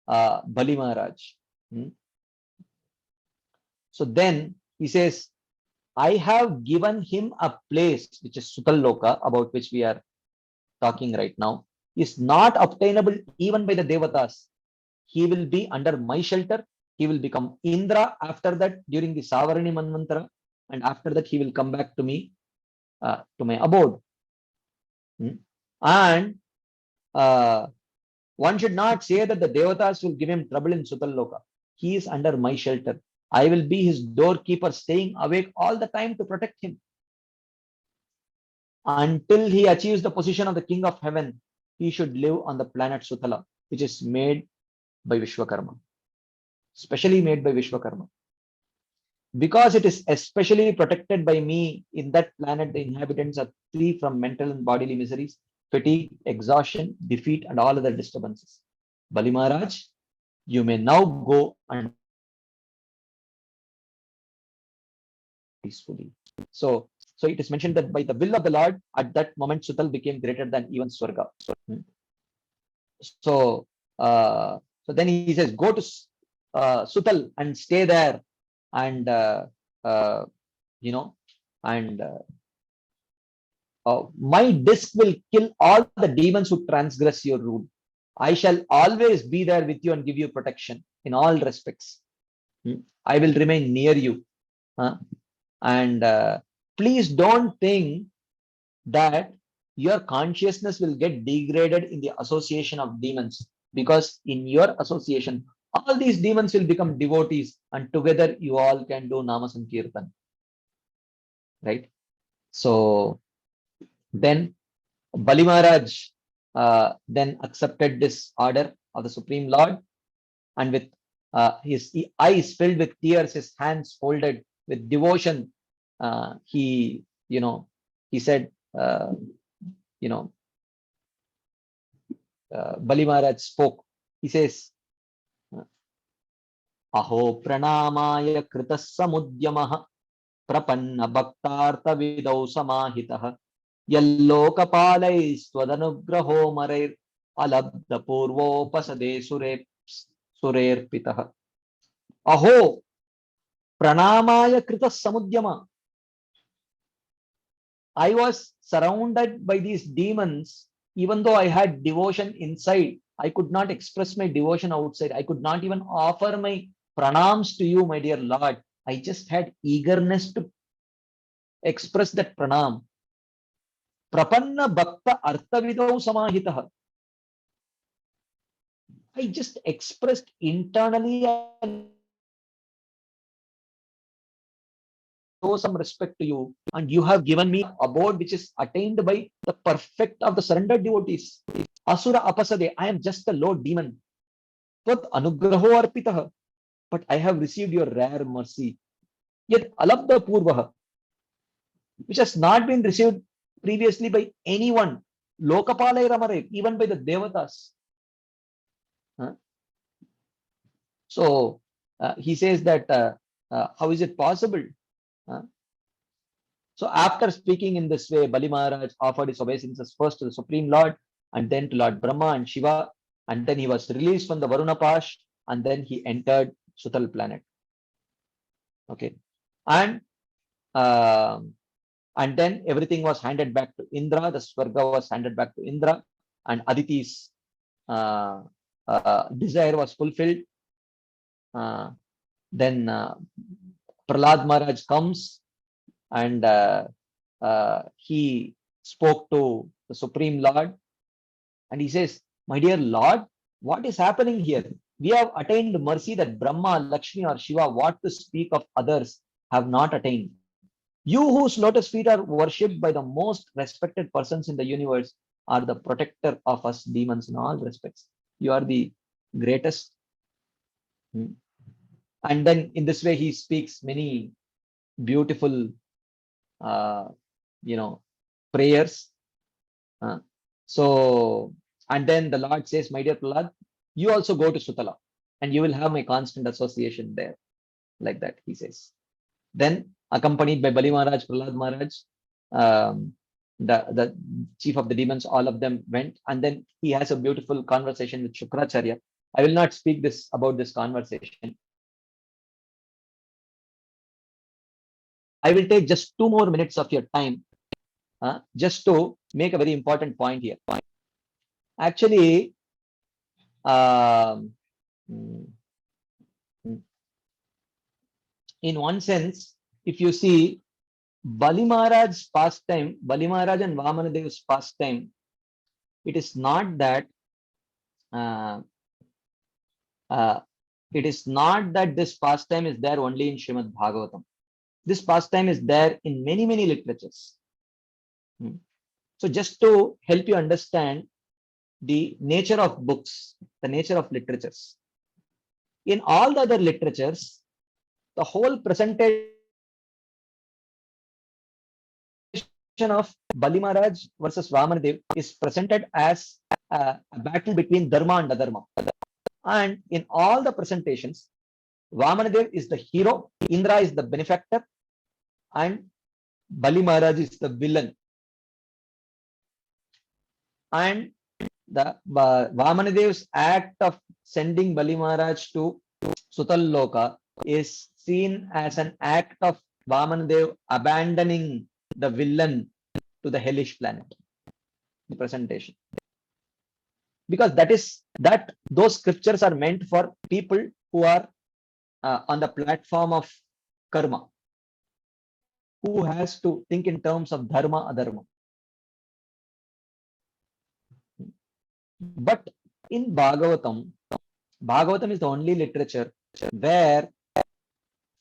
Bali Maharaj. So then he says, I have given him a place, which is Sutaloka, about which we are talking right now, is not obtainable even by the Devatas. he will be under my shelter. He will become Indra after that during the Savarani Manvantara, and after that he will come back to me, to my abode. And one should not say that the Devatas will give him trouble in Sutaloka. He is under my shelter. I will be his doorkeeper, staying awake all the time to protect him. Until he achieves the position of the king of heaven, he should live on the planet Sutala, which is made by Vishwakarma, specially made by Vishwakarma. Because it is especially protected by me, in that planet the inhabitants are free from mental and bodily miseries, fatigue, exhaustion, defeat, and all other disturbances. Bali Maharaj, you may now go and peacefully. So it is mentioned that by the will of the Lord, at that moment Sutal became greater than even Swarga. So then he says, go to Sutal and stay there, and my disc will kill all the demons who transgress your rule. I shall always be there with you and give you protection in all respects. I will remain near you. And please don't think that your consciousness will get degraded in the association of demons, because in your association, all these demons will become devotees, and together you all can do Nama Sankirtan. Right? So then Bali Maharaj then accepted this order of the Supreme Lord, and with his eyes filled with tears, his hands folded with devotion, he said, Bali Maharaj spoke. He says, Aho pranamaya kritas samudyamaha prapanna bhaktartha vidau samahitah yallokapalai stvadanugraho marer alabdha purvopasade surerpitah. Aho pranamaya kritas samudyama. I was surrounded by these demons. Even though I had devotion inside, I could not express my devotion outside. I could not even offer my pranams to you, my dear Lord. I just had eagerness to express that pranam. Prapanna bhakta arthavidau samahitah. I just expressed internally and show some respect to you, and you have given me abode which is attained by the perfect of the surrendered devotees. Asura apasade, I am just a low demon. Tvat anugraho arpitah, but I have received your rare mercy. Yet alabdha purvaha, which has not been received previously by anyone. Lokapalai ramare, even by the devatas. So he says that how is it possible? So after speaking in this way, Bali Maharaj offered his obeisances first to the Supreme Lord, and then to Lord Brahma and Shiva, and then he was released from the Varuna Pash, and then he entered Sutal planet. Okay, and then everything was handed back to Indra. The Swarga was handed back to Indra, and Aditi's desire was fulfilled. Then Prahlad Maharaj comes, and he spoke to the Supreme Lord, and he says, my dear Lord, what is happening here? We have attained mercy that Brahma, Lakshmi, or Shiva, what to speak of others, have not attained. You whose lotus feet are worshipped by the most respected persons in the universe are the protector of us demons in all respects. You are the greatest. And then in this way he speaks many beautiful prayers. So, and then the Lord says, my dear Prahlad, you also go to Sutala, and you will have my constant association there. Like that, he says. Then, accompanied by Bali Maharaj, Prahlad Maharaj, the chief of the demons, all of them went, and then he has a beautiful conversation with Shukracharya. I will not speak about this conversation. I will take just 2 more minutes of your time, just to make a very important point here. Actually, Mm, mm. In one sense, if you see Bali Maharaj's pastime, Bali Maharaj and Vamanadev's pastime, it is not that uh, uh, this pastime is there only in Srimad Bhagavatam. This pastime is there in many literatures. So just to help you understand the nature of books, the nature of literatures. In all the other literatures, the whole presentation of Bali Maharaj versus Vamanadev is presented as a battle between Dharma and Adharma. And in all the presentations, Vamanadev is the hero, Indra is the benefactor, and Bali Maharaj is the villain. And the Vamanadev's act of sending Bali Maharaj to Sutal Loka is seen as an act of Vamanadev abandoning the villain to the hellish planet. The presentation, because those scriptures are meant for people who are on the platform of karma, who has to think in terms of dharma, adharma. But in Bhagavatam is the only literature where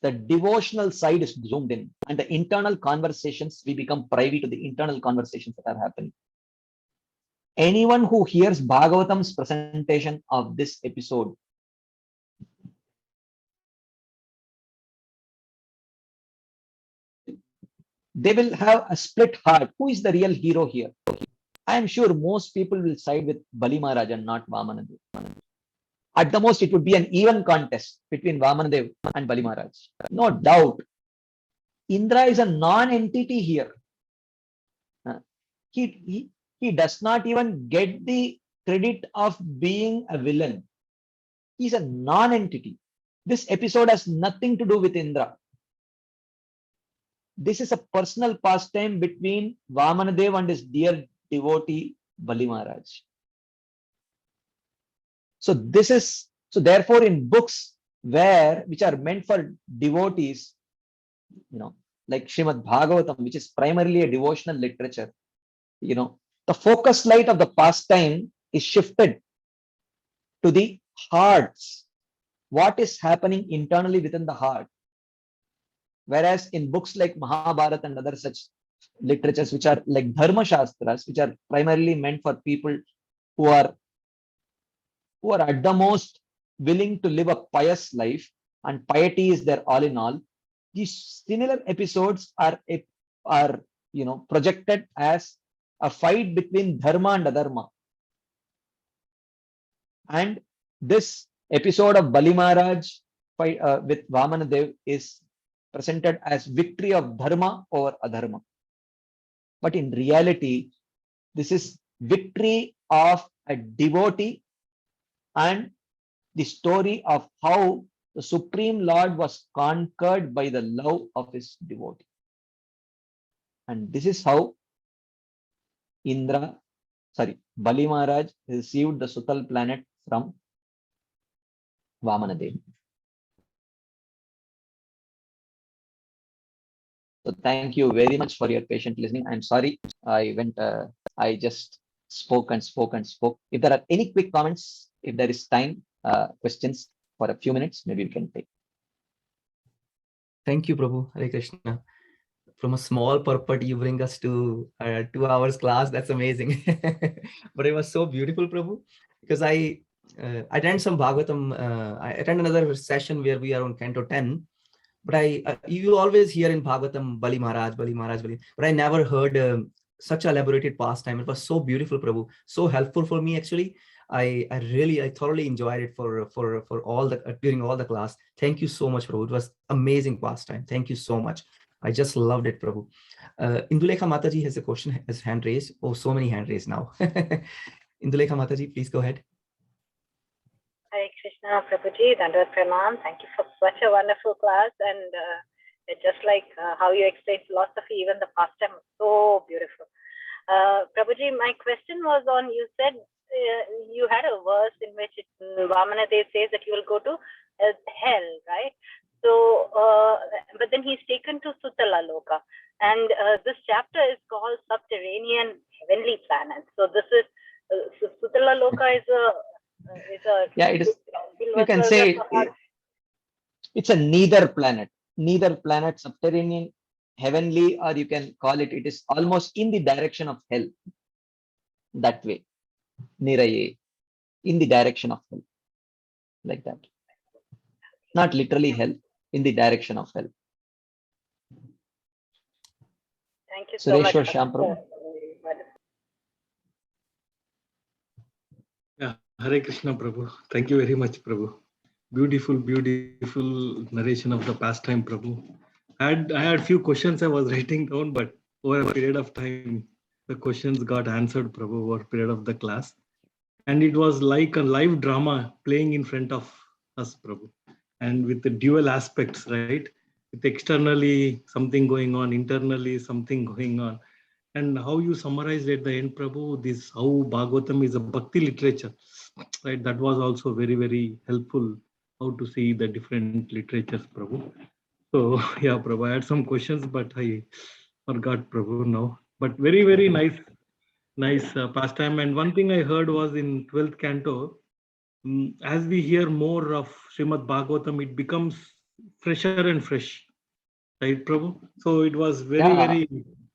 the devotional side is zoomed in and the internal conversations, we become privy to the internal conversations that are happening. Anyone who hears Bhagavatam's presentation of this episode they will have a split heart. Who is the real hero here? I am sure most people will side with Bali Maharaj and not Vamanadev. At the most, it would be an even contest between Vamanadev and Bali Maharaj. No doubt. Indra is a non-entity here. He does not even get the credit of being a villain. He's a non-entity. This episode has nothing to do with Indra. This is a personal pastime between Vamanadev and his dear devotee Bali Maharaj. So therefore in books which are meant for devotees, like Srimad Bhagavatam, which is primarily a devotional literature, the focus light of the pastime is shifted to the hearts, what is happening internally within the heart. Whereas in books like Mahabharata and other such literatures, which are like Dharma Shastras, which are primarily meant for people who are at the most willing to live a pious life, and piety is their all in all, these similar episodes are projected as a fight between Dharma and Adharma. And this episode of Bali Maharaj fight with Vamanadev is presented as victory of Dharma over Adharma. But in reality, this is victory of a devotee and the story of how the Supreme Lord was conquered by the love of his devotee. And this is how Bali Maharaj received the Sutal planet from Vamanadev. So thank you very much for your patient listening. I'm sorry I just spoke and spoke and spoke. If there are any quick comments, if there is time, questions for a few minutes, maybe we can take. Thank you, Prabhu. Hare Krishna. From a small purport, you bring us to a 2 hours class. That's amazing. But it was so beautiful, Prabhu, because I attend some Bhagavatam. I attend another session where we are on Canto 10. But you always hear in Bhagavatam, Bali Maharaj, Bali Maharaj, Bali. But I never heard such a elaborated pastime. It was so beautiful, Prabhu. So helpful for me, actually. I thoroughly enjoyed it for all the during all the class. Thank you so much, Prabhu. It was amazing pastime. Thank you so much. I just loved it, Prabhu. Indulekha Mataji has a question, has hand raised. Oh, so many hand raised now. Indulekha Mataji, please go ahead. Hare Krishna, Prabhuji, Dandavat Pranam. Thank you for such a wonderful class. And just like how you explained philosophy, even the pastime was so beautiful. Prabhuji, my question was on, you said you had a verse in which Vamanadev says that you will go to hell, right? So, but then he's taken to Sutala Loka, and this chapter is called Subterranean Heavenly Planet. So this is Sutala Loka is a Yeah, it is. You can say it's a neither planet, subterranean, heavenly, or you can call it. It is almost in the direction of hell. That way, Niraye, in the direction of hell, like that. Not literally hell, in the direction of hell. Thank you so much. Sureshwar Shampro. Yeah, Hare Krishna, Prabhu. Thank you very much, Prabhu. Beautiful, beautiful narration of the pastime, Prabhu. I had few questions I was writing down, but over a period of time, the questions got answered, Prabhu, over a period of the class. And it was like a live drama playing in front of us, Prabhu. And with the dual aspects, right? With externally something going on, internally something going on. And how you summarized at the end, Prabhu, this how Bhagavatam is a bhakti literature, right? That was also very, very helpful. How to see the different literatures, Prabhu. So yeah, Prabhu, I had some questions, but I forgot, Prabhu, now. But very, very nice pastime. And one thing I heard was in 12th canto, as we hear more of Srimad Bhagavatam, it becomes fresher and fresh, right, Prabhu? So it was very, very.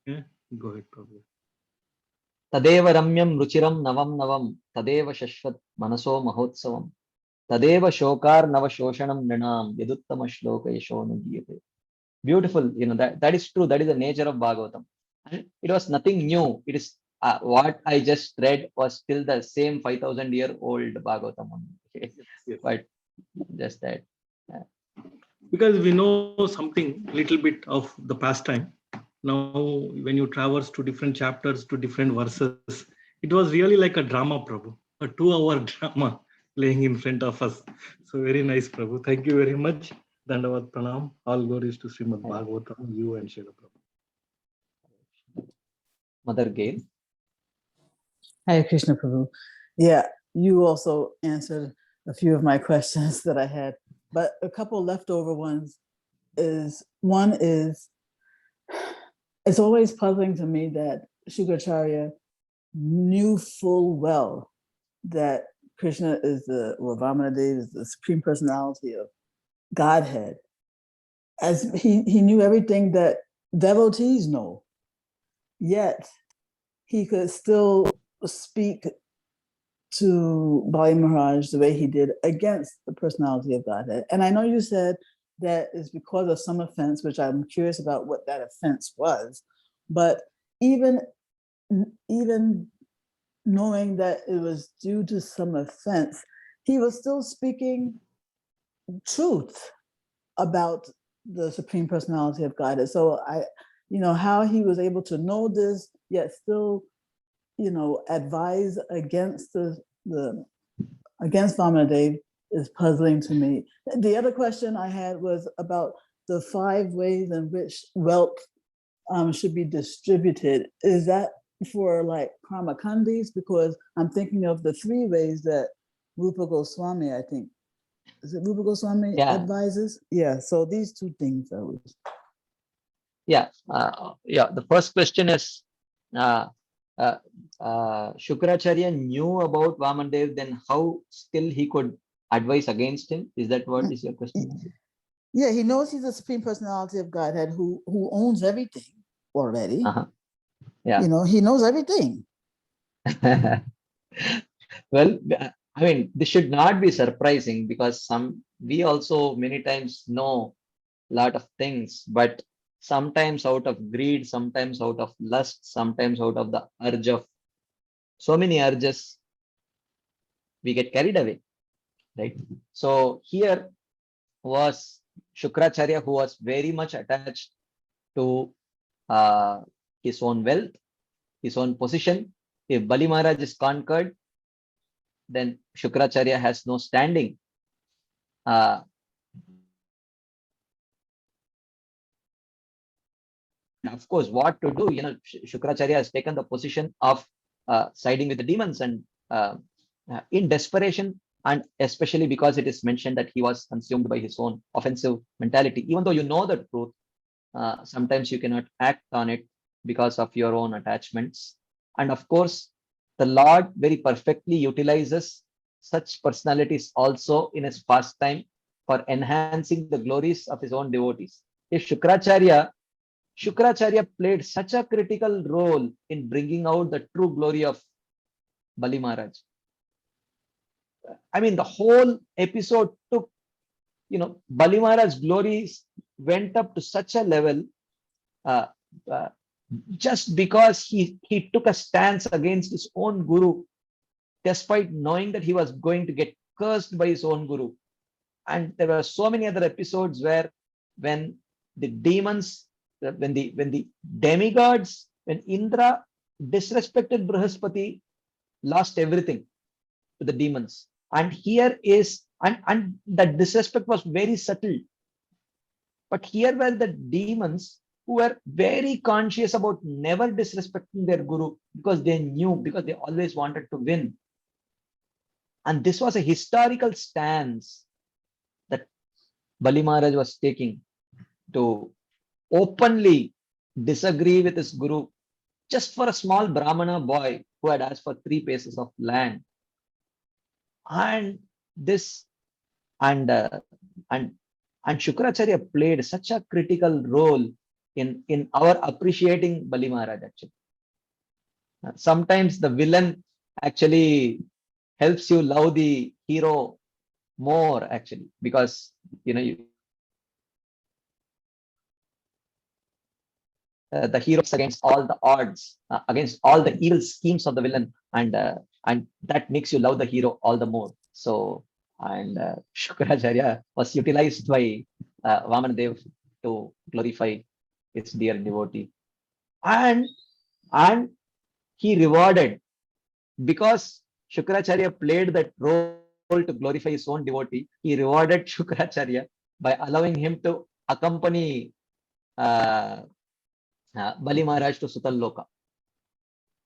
Yeah. Go ahead, Prabhu. Tadeva Ramyam Ruchiram Navam Navam, Tadeva Shashvat Manaso Mahotsavam, Tadeva Shokar Nava Shoshanam Nrinam, Yaduttama Shloka Yashonudiyate. Beautiful, that is true. That is the nature of Bhagavatam. And it was nothing new. It is what I just read was still the same 5,000-year-old Bhagavatam. Okay. Yes. But just that. Because we know something, little bit of the pastime. Now, when you traverse to different chapters, to different verses, it was really like a drama, Prabhu, a 2-hour drama playing in front of us. So very nice, Prabhu. Thank you very much. Dandavad Pranam. All glories to Srimad Bhagavatam, you and Srila Prabhu. Mother Gail. Hare Krishna Prabhu. Yeah, you also answered a few of my questions that I had, but a couple leftover ones is, one is, it's always puzzling to me that Shukracharya knew full well that Krishna is Vamanadev is the Supreme Personality of Godhead, as he knew everything that devotees know, yet he could still speak to Bali Maharaj the way he did against the personality of Godhead. And I know you said that is because of some offense, which I'm curious about what that offense was, but even knowing that it was due to some offense, he was still speaking truth about the Supreme Personality of Godhead. So how he was able to know this, yet still, advise against against Vamanadev is puzzling to me. The other question I had was about the 5 ways in which wealth should be distributed. Is that for like karma kandis? Because I'm thinking of the 3 ways that Rupa Goswami, I think, is it Rupa Goswami advises? Yeah, so these 2 things I was. Yeah, the first question is, Shukracharya knew about Vamanadev, then how still he could advise against him? Is that what is your question? Yeah, he knows he's the Supreme Personality of Godhead who owns everything already. Yeah. He knows everything. Well, I mean, this should not be surprising because we also many times know a lot of things, but sometimes out of greed, sometimes out of lust, sometimes out of the urge of so many urges, we get carried away, right? So here was Shukracharya, who was very much attached to his own wealth, his own position. If Bali Maharaj is conquered, then Shukracharya has no standing. Of course, what to do? Shukracharya has taken the position of siding with the demons and in desperation, and especially because it is mentioned that he was consumed by his own offensive mentality, even though you know the truth, sometimes you cannot act on it because of your own attachments. And of course, the Lord very perfectly utilizes such personalities also in his pastime for enhancing the glories of his own devotees. If Shukracharya played such a critical role in bringing out the true glory of Bali Maharaj. I mean, the whole episode took, Bali Maharaj's glories went up to such a level uh, uh, just because he took a stance against his own guru, despite knowing that he was going to get cursed by his own guru. And there were so many other episodes where when the demons, when the demigods, when Indra disrespected Brihaspati, lost everything to the demons. And here is, and that disrespect was very subtle. But here were the demons who were very conscious about never disrespecting their guru because they knew, because they always wanted to win. And this was a historical stance that Bali Maharaj was taking to openly disagree with his guru just for a small Brahmana boy who had asked for 3 paces of land. And this, and Shukracharya played such a critical role in our appreciating Bali Maharaj actually. Sometimes the villain actually helps you love the hero more actually, because the hero is against all the odds, against all the evil schemes of the villain, and that makes you love the hero all the more. So, and Shukracharya was utilized by Vamanadev to glorify his dear devotee, and he rewarded, because Shukracharya played that role to glorify his own devotee. He rewarded Shukracharya by allowing him to accompany Bali Maharaj to Sutal Loka.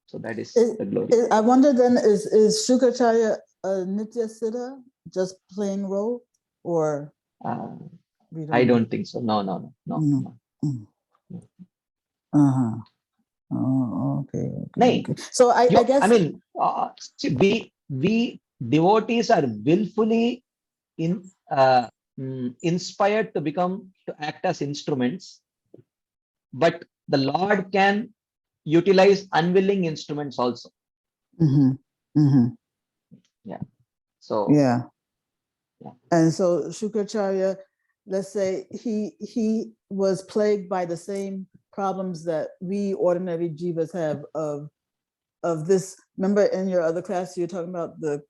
So that is the glory. I wonder then, is Shukracharya a Nitya Siddha, just playing role, or? I don't think so. No. Uh-huh. Oh, okay. Okay. So I guess, I mean, see, we devotees are willfully inspired to act as instruments, but the Lord can utilize unwilling instruments also. Yeah. So yeah. And so Shukracharya, let's say he was plagued by the same problems that we ordinary jivas have of this. Remember in your other class you're talking about the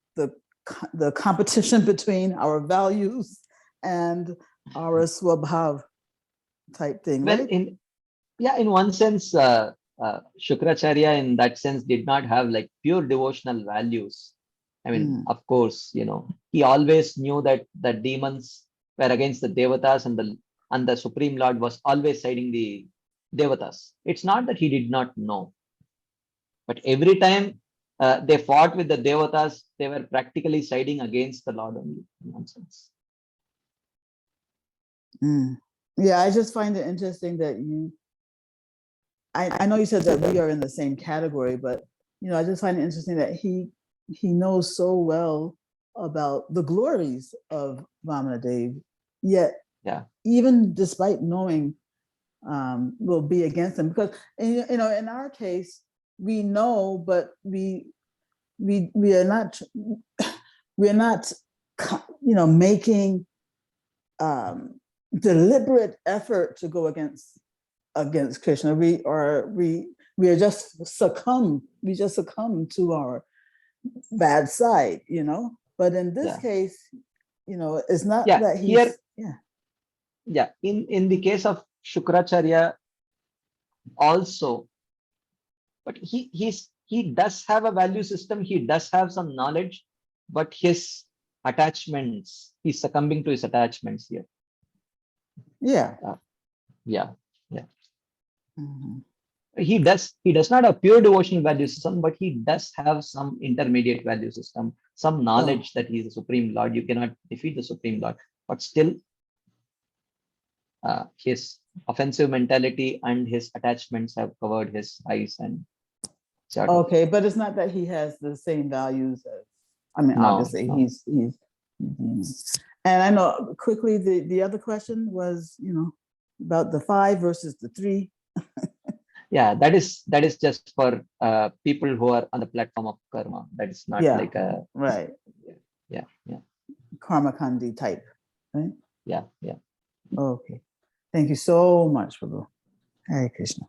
competition between our values and our swabhav type thing, well, right? in one sense, Shukracharya in that sense did not have like pure devotional values. I mean, of course, he always knew that the demons were against the devatas, and the Supreme Lord was always siding the devatas. It's not that he did not know, but every time they fought with the devatas, they were practically siding against the Lord only, in one sense. Yeah, I just find it interesting that I know you said that we are in the same category, but I just find it interesting that he knows so well about the glories of Vamanadev, yet even despite knowing will be against him, because in our case we know, but we are not making deliberate effort to go against Krishna. We are just succumb to our bad side, but in this case, it's not that he's in the case of Shukracharya also, but he does have a value system, he does have some knowledge, but his attachments, he's succumbing to his attachments here. Yeah. Yeah. Mm-hmm. he does not have pure devotional value system, but he does have some intermediate value system, some knowledge that he is the Supreme Lord. You cannot defeat the Supreme Lord, but still his offensive mentality and his attachments have covered his eyes and sort of. Okay, but it's not that he has the same values as, I mean, No, obviously no. he's and I know quickly the other question was, about the 5 versus the 3. Yeah, that is just for people who are on the platform of karma. That is not Yeah, like a right. yeah. Karma Kandi type, right? Yeah. Okay. Thank you so much, Prabhu. Hare Krishna.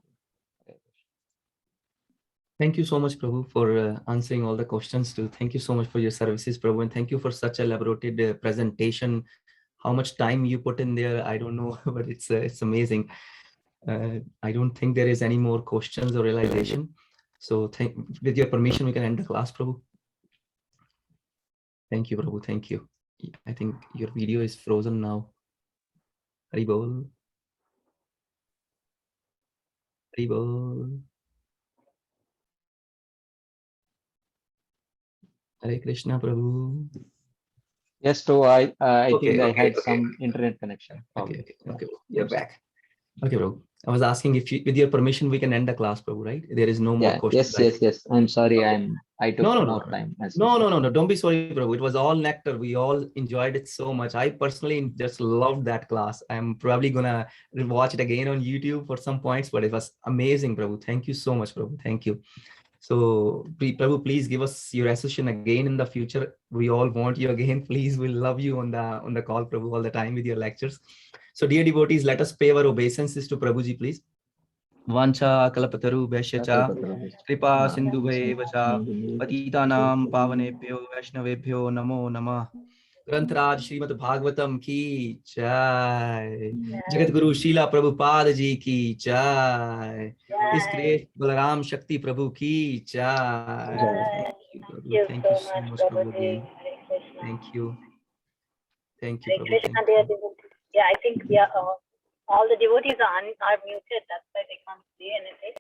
Thank you so much, Prabhu, for answering all the questions too. Thank you so much for your services, Prabhu, and thank you for such elaborated presentation. How much time you put in there, I don't know, but it's amazing. I don't think there is any more questions or realization. So with your permission, we can end the class, Prabhu. Thank you, Prabhu. Thank you. I think your video is frozen now. Haribol. Haribol. Hare Krishna, Prabhu. Yes, so I Okay, think I okay, had okay. some internet connection problem. Okay, you're back. Okay, Prabhu. I was asking if with your permission, we can end the class, Prabhu, right? There is no more questions. Yes. I'm sorry. Okay. I took more time. No. Don't be sorry, Prabhu. It was all nectar. We all enjoyed it so much. I personally just loved that class. I'm probably gonna watch it again on YouTube for some points, but it was amazing, Prabhu. Thank you so much, Prabhu. Thank you. So, Prabhu, please give us your association again in the future. We all want you again. Please, we'll love you on the call, Prabhu, all the time with your lectures. So, dear devotees, let us pay our obeisances to Prabhuji, please. Vancha kalapataru bhashyacha kripa sindhubhe vacha patitanam pavanebhyo vaishnavebhyo namo namah. ग्रंथराज Shrimad Bhagavatam की जय, जगत गुरु शीला प्रभुपाद जी की जय, इस great Balram शक्ति प्रभु की जय. Thank you so much, Prabhu. Again. Thank you, Prabhu. Krishna, dear devotees. Yeah, I think all the devotees are muted. That's why they can't say anything.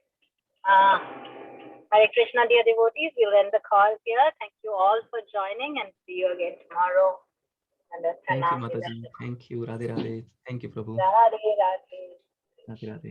Hare Krishna, dear devotees. We'll end the call here. Thank you all for joining, and see you again tomorrow. Thank you, Mataji. Thank you, Radhe Radhe. Thank you, Prabhu. Radhe Radhe. Radhe Radhe.